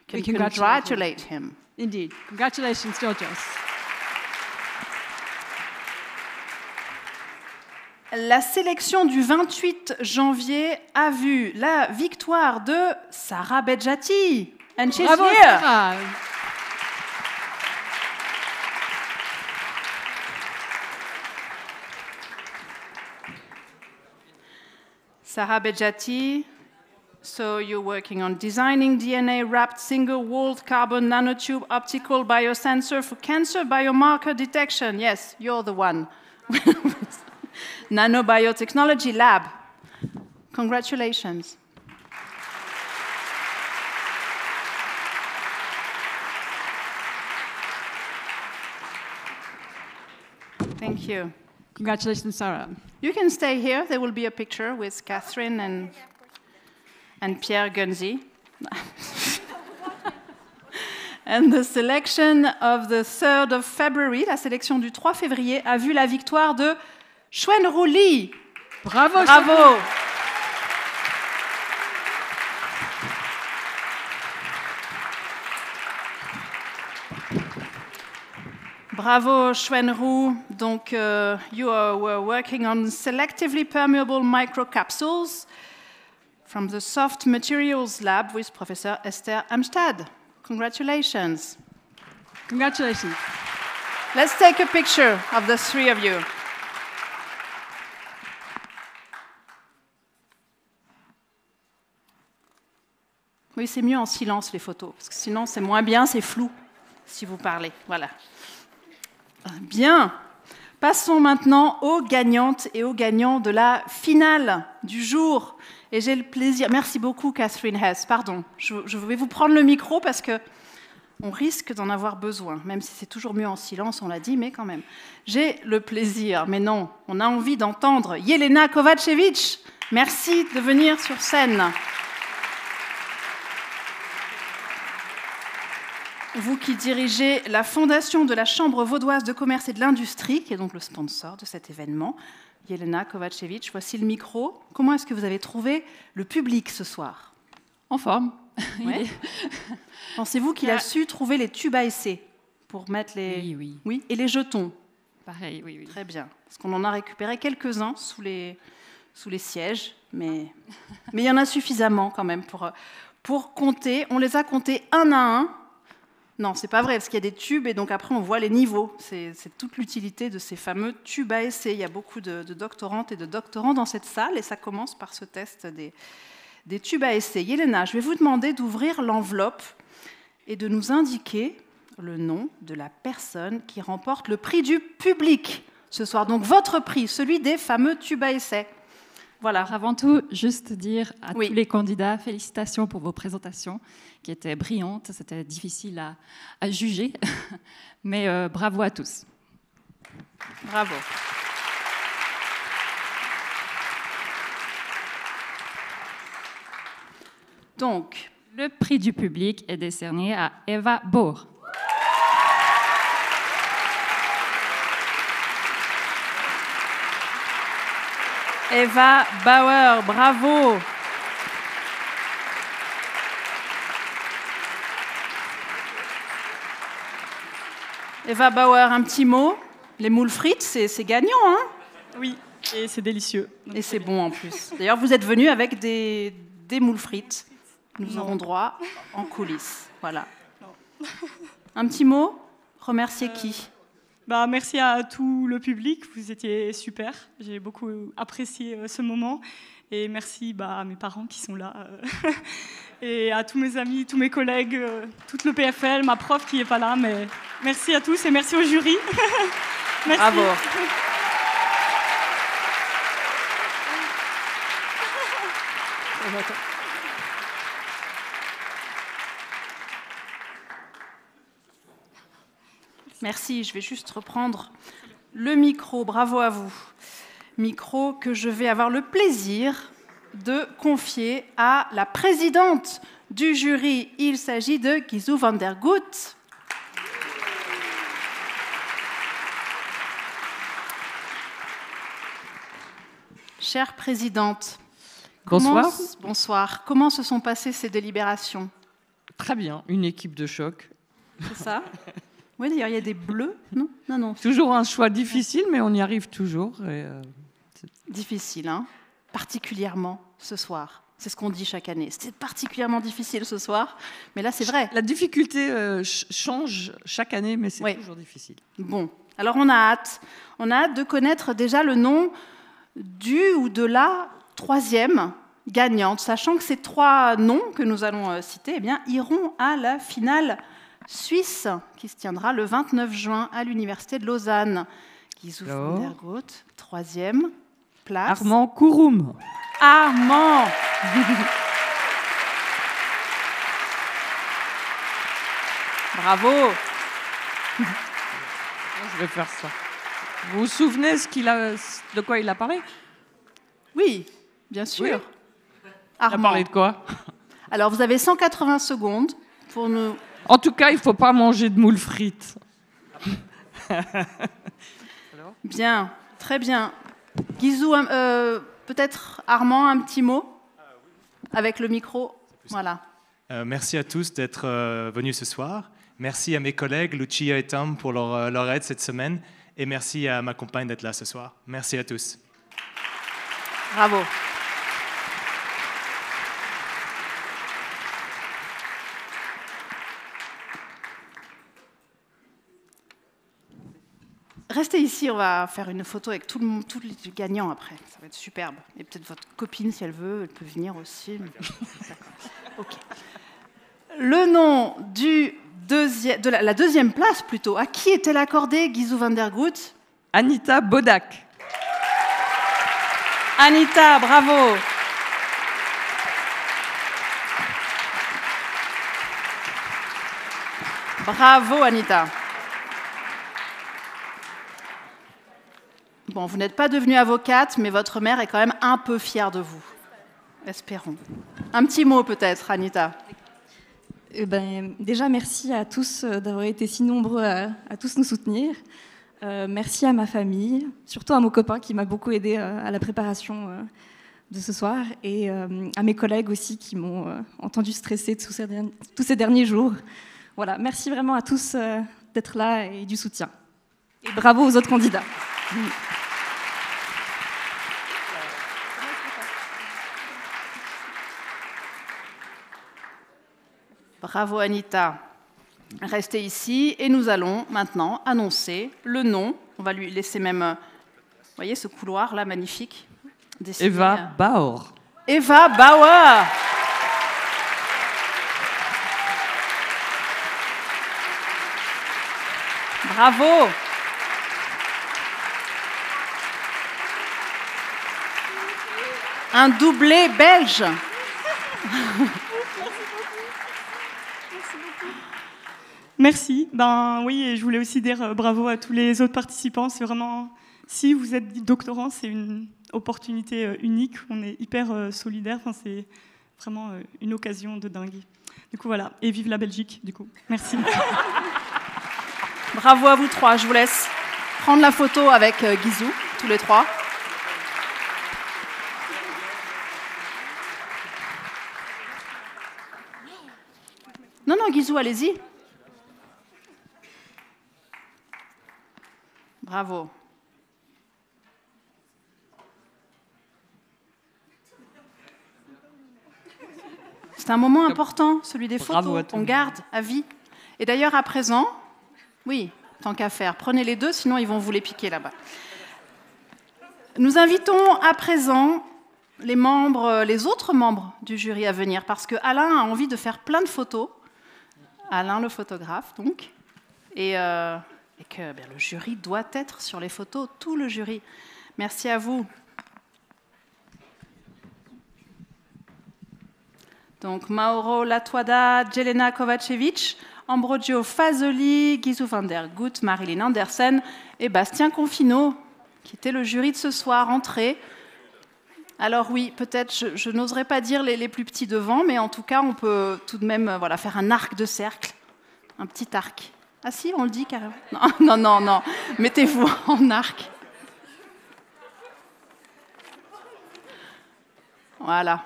can congratulate him. Indeed. Congratulations, Georgios. La sélection du 28 janvier a vu la victoire de Sarah Bedjati. And she's Bravo, here. Sarah. Sarah Bedjati, so you're working on designing DNA-wrapped single-walled carbon nanotube optical biosensor for cancer biomarker detection. Yes, you're the one. Nanobiotechnology Lab. Congratulations. Thank you. Congratulations, Sarah. You can stay here. There will be a picture with Catherine and Pierre Gunzi. And the selection of the 3rd of February, la sélection du 3 février, a vu la victoire de Xuanru Li. Bravo, Bravo. Bravo, Xuanru. Donc, you were working on selectively permeable microcapsules from the Soft Materials Lab with Professor Esther Amstad. Congratulations. Congratulations. Let's take a picture of the three of you. Oui, c'est mieux en silence, les photos, parce que sinon, c'est moins bien, c'est flou, si vous parlez. Voilà. Bien. Passons maintenant aux gagnantes et aux gagnants de la finale du jour. Et j'ai le plaisir... Merci beaucoup, Catherine Hess. Pardon, je vais vous prendre le micro parce qu'on risque d'en avoir besoin, même si c'est toujours mieux en silence, on l'a dit, mais quand même. J'ai le plaisir, mais non, on a envie d'entendre Jelena Kovačević. Merci de venir sur scène. Vous qui dirigez la Fondation de la Chambre vaudoise de commerce et de l'industrie, qui est donc le sponsor de cet événement, Jelena Kovačević, voici le micro. Comment est-ce que vous avez trouvé le public ce soir? En forme. Ouais. Pensez-vous qu'il a su trouver les tubes à essai pour mettre les... Oui, et les jetons? Pareil, oui. Très bien. Parce qu'on en a récupéré quelques-uns sous les sièges, mais il y en a suffisamment quand même pour compter. On les a comptés un à un. Non, c'est pas vrai, parce qu'il y a des tubes et donc après on voit les niveaux. C'est toute l'utilité de ces fameux tubes à essai. Il y a beaucoup de doctorantes et de doctorants dans cette salle et ça commence par ce test des tubes à essai. Jelena, je vais vous demander d'ouvrir l'enveloppe et de nous indiquer le nom de la personne qui remporte le prix du public ce soir. Donc votre prix, celui des fameux tubes à essai. Voilà. Avant tout, juste dire à tous les candidats, félicitations pour vos présentations qui étaient brillantes. C'était difficile à juger, mais bravo à tous. Bravo. Donc, le prix du public est décerné à Eva Bauer. Eva Bauer, bravo. Eva Bauer, un petit mot. Les moules frites, c'est gagnant, hein? Oui, et c'est délicieux. Et c'est bon en plus. D'ailleurs, vous êtes venus avec des moules frites. Nous aurons droit en coulisses. Voilà. Non. Un petit mot? Remercier qui? Merci à tout le public, vous étiez super. J'ai beaucoup apprécié ce moment. Et merci à mes parents qui sont là. Et à tous mes amis, tous mes collègues, tout le PFL, ma prof qui n'est pas là. Mais merci à tous et merci au jury. Merci. Bravo. Merci, je vais juste reprendre le micro. Bravo à vous. Micro que je vais avoir le plaisir de confier à la présidente du jury. Il s'agit de Gizu van der Gout. Chère présidente, bonsoir. Bonsoir. Comment se sont passées ces délibérations? Très bien, une équipe de choc. C'est ça? Oui, d'ailleurs, il y a des bleus, non? Non. Toujours un choix difficile, mais on y arrive toujours. Difficile, hein? Particulièrement ce soir. C'est ce qu'on dit chaque année. C'est particulièrement difficile ce soir, mais là, c'est vrai. La difficulté change chaque année, mais c'est toujours difficile. Bon, alors on a hâte. On a hâte de connaître déjà le nom du ou de la troisième gagnante, sachant que ces trois noms que nous allons citer iront à la finale suisse qui se tiendra le 29 juin à l'Université de Lausanne. Gizu van der Gout, troisième place. Armand Kouroum. Armand. Bravo. Je vais faire ça. Vous vous souvenez de quoi il a parlé? Oui, bien sûr. Oui. Il a parlé de quoi? Alors, vous avez 180 secondes pour nous En tout cas, il ne faut pas manger de moules frites. Bien, très bien. Guizou, peut-être Armand, un petit mot avec le micro. Voilà. Merci à tous d'être venus ce soir. Merci à mes collègues Lucia et Tom pour leur aide cette semaine. Et merci à ma compagne d'être là ce soir. Merci à tous. Bravo. Restez ici, on va faire une photo avec tous les gagnants après. Ça va être superbe. Et peut-être votre copine, si elle veut, elle peut venir aussi. Ok. Le nom de la deuxième place, plutôt, à qui est-elle accordée, Guizou van der Gout? Anita Bodak. Anita, bravo. Bravo, Anita. Bon, vous n'êtes pas devenue avocate, mais votre mère est quand même un peu fière de vous. Espérons. Un petit mot peut-être, Anita. Déjà, merci à tous d'avoir été si nombreux à tous nous soutenir. Merci à ma famille, surtout à mon copain qui m'a beaucoup aidé à la préparation de ce soir, et à mes collègues aussi qui m'ont entendu stresser tous ces derniers jours. Voilà, merci vraiment à tous d'être là et du soutien. Et bravo aux autres candidats. Bravo Anita. Restez ici et nous allons maintenant annoncer le nom. On va lui laisser même, vous voyez ce couloir là magnifique. Dessiné. Eva Bauer. Eva Bauer. Bravo. Un doublé belge. Merci. Ben oui, et je voulais aussi dire bravo à tous les autres participants. C'est vraiment, si vous êtes doctorant, c'est une opportunité unique. On est hyper solidaires. Enfin, c'est vraiment une occasion de dingue. Du coup, voilà. Et vive la Belgique, du coup. Merci. Bravo à vous trois. Je vous laisse prendre la photo avec Guizou, tous les trois. Non, Guizou, allez-y. Bravo. C'est un moment important, celui des photos. On garde à vie. Et d'ailleurs, à présent, oui, tant qu'à faire, prenez les deux, sinon ils vont vous les piquer là-bas. Nous invitons à présent les autres membres du jury à venir, parce que Alain a envie de faire plein de photos. Alain, le photographe, donc. Et que le jury doit être sur les photos, tout le jury. Merci à vous. Donc, Mauro Latuada, Jelena Kovacevic, Ambrogio Fasoli, Guizou van der Gout, Marilyn Andersen et Bastien Confino, qui était le jury de ce soir, entré. Alors oui, peut-être, je n'oserais pas dire les plus petits devant, mais en tout cas, on peut tout de même faire un arc de cercle, un petit arc. Ah si, on le dit carrément. Non. Mettez-vous en arc. Voilà.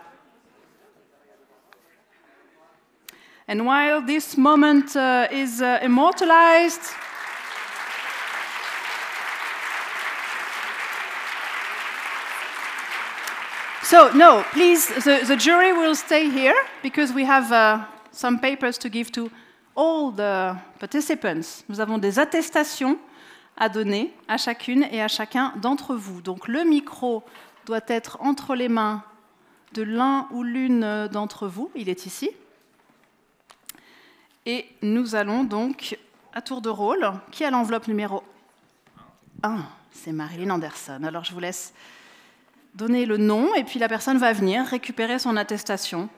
And while this moment is immortalized, so no, please, the jury will stay here because we have some papers to give to all the participants. Nous avons des attestations à donner à chacune et à chacun d'entre vous. Donc le micro doit être entre les mains de l'un ou l'une d'entre vous. Il est ici. Et nous allons donc, à tour de rôle, qui a l'enveloppe numéro 1? C'est Marilyn Andersen. Alors je vous laisse donner le nom et puis la personne va venir récupérer son attestation.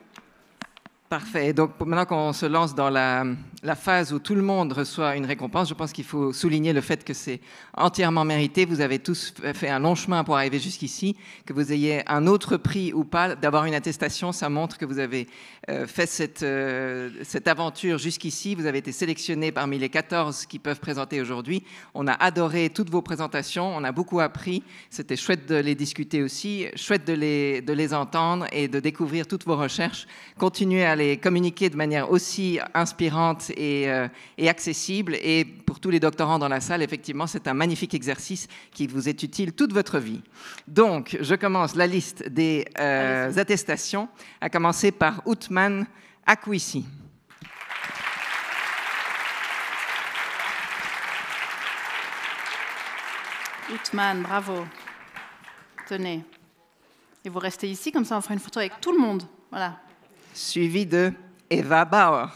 Parfait. Donc maintenant qu'on se lance dans la la phase où tout le monde reçoit une récompense, je pense qu'il faut souligner le fait que c'est entièrement mérité. Vous avez tous fait un long chemin pour arriver jusqu'ici. Que vous ayez un autre prix ou pas, d'avoir une attestation, ça montre que vous avez fait cette aventure jusqu'ici. Vous avez été sélectionné parmi les 14 qui peuvent présenter aujourd'hui. On a adoré toutes vos présentations, on a beaucoup appris. C'était chouette de les discuter aussi, chouette de les entendre et de découvrir toutes vos recherches. Continuez à les communiquer de manière aussi inspirante et accessible. Et pour tous les doctorants dans la salle, effectivement, c'est un magnifique exercice qui vous est utile toute votre vie. Donc, je commence la liste des attestations, à commencer par Outman Akwisi. Outman, bravo. Tenez. Et vous restez ici, comme ça on fera une photo avec tout le monde. Voilà. Suivi de Eva Bauer.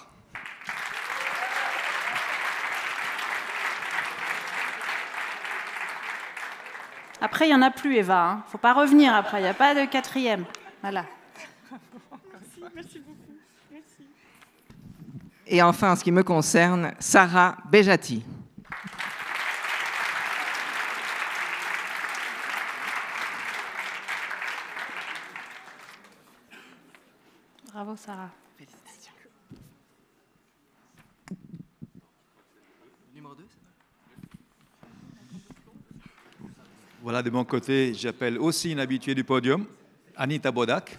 Après, il n'y en a plus, Eva. Il ne faut pas revenir après, il n'y a pas de 4e. Voilà. Merci beaucoup. Merci. Et enfin, en ce qui me concerne, Sarah Bejati. Bravo, Sarah. Numéro 2. Voilà, de mon côté, j'appelle aussi une habituée du podium, Anita Bodak.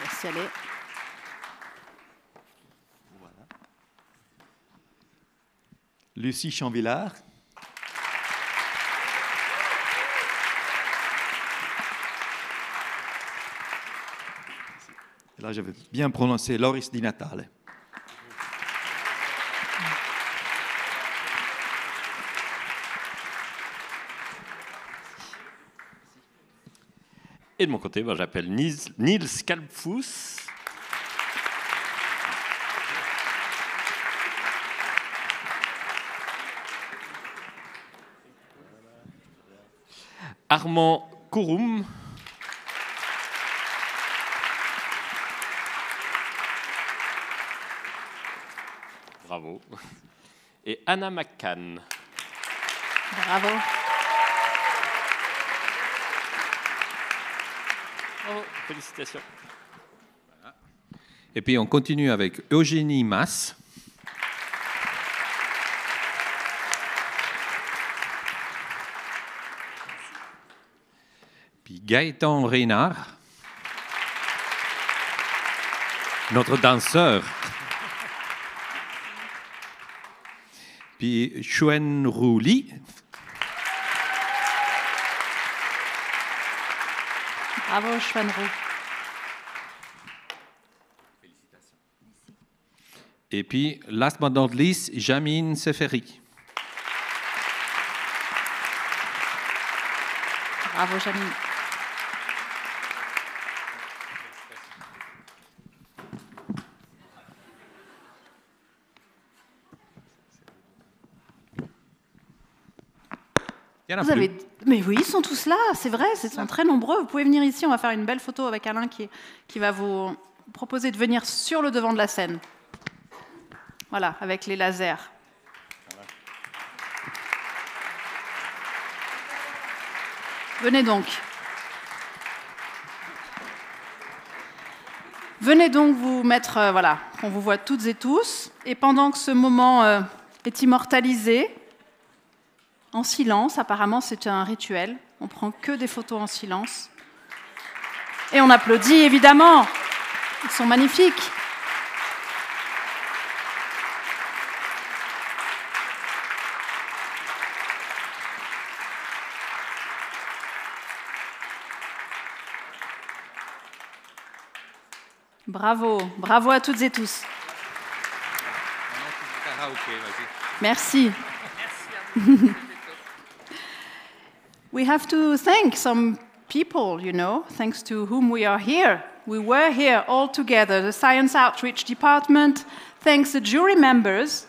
Merci, allez. Voilà. Lucie Chanvillard. Là, je vais bien prononcer Loris Di Natale. Et de mon côté, j'appelle Niels Kalbfuss. Armand Kouroum. Bravo. Et Anna McCann. Bravo. Bravo, félicitations. Et puis on continue avec Eugénie Masse. Puis Gaëtan Reynard. Notre danseur. Puis Chuen Rouli. Bravo, Chuen Rouli. Et puis, last but not least, Jamine Seferi. Bravo, Jamine. Vous avez... Mais oui, ils sont tous là, c'est vrai, ils sont très nombreux. Vous pouvez venir ici, on va faire une belle photo avec Alain qui va vous proposer de venir sur le devant de la scène. Voilà, avec les lasers. Venez donc. Venez donc vous mettre, voilà, qu'on vous voit toutes et tous. Et pendant que ce moment est immortalisé, en silence, apparemment c'est un rituel, on prend que des photos en silence. Et on applaudit évidemment, ils sont magnifiques. Bravo, bravo à toutes et tous. Merci. We have to thank some people, you know, thanks to whom we are here. We were here all together, the Science Outreach Department, thanks the jury members,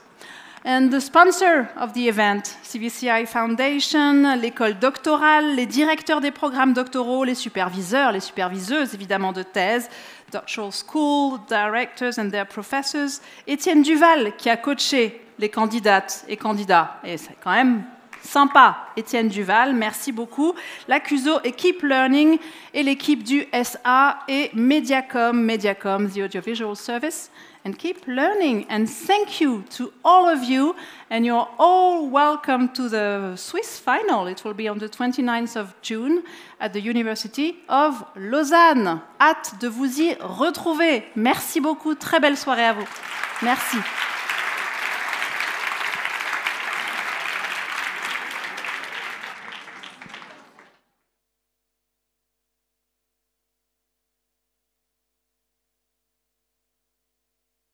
And the sponsor of the event, CVCI Foundation, l'école doctorale, les directeurs des programmes doctoraux, les superviseurs, les superviseuses évidemment de thèse, Doctoral School, directors and their professors, Étienne Duval qui a coaché les candidates et candidats, et c'est quand même sympa, Étienne Duval, merci beaucoup. La CUSO et Keep Learning et l'équipe du SA et Mediacom, the Audiovisual Service, and Keep Learning. And thank you to all of you, and you're all welcome to the Swiss final. It will be on the 29th of June at the University of Lausanne. Hâte de vous y retrouver. Merci beaucoup, très belle soirée à vous. Merci.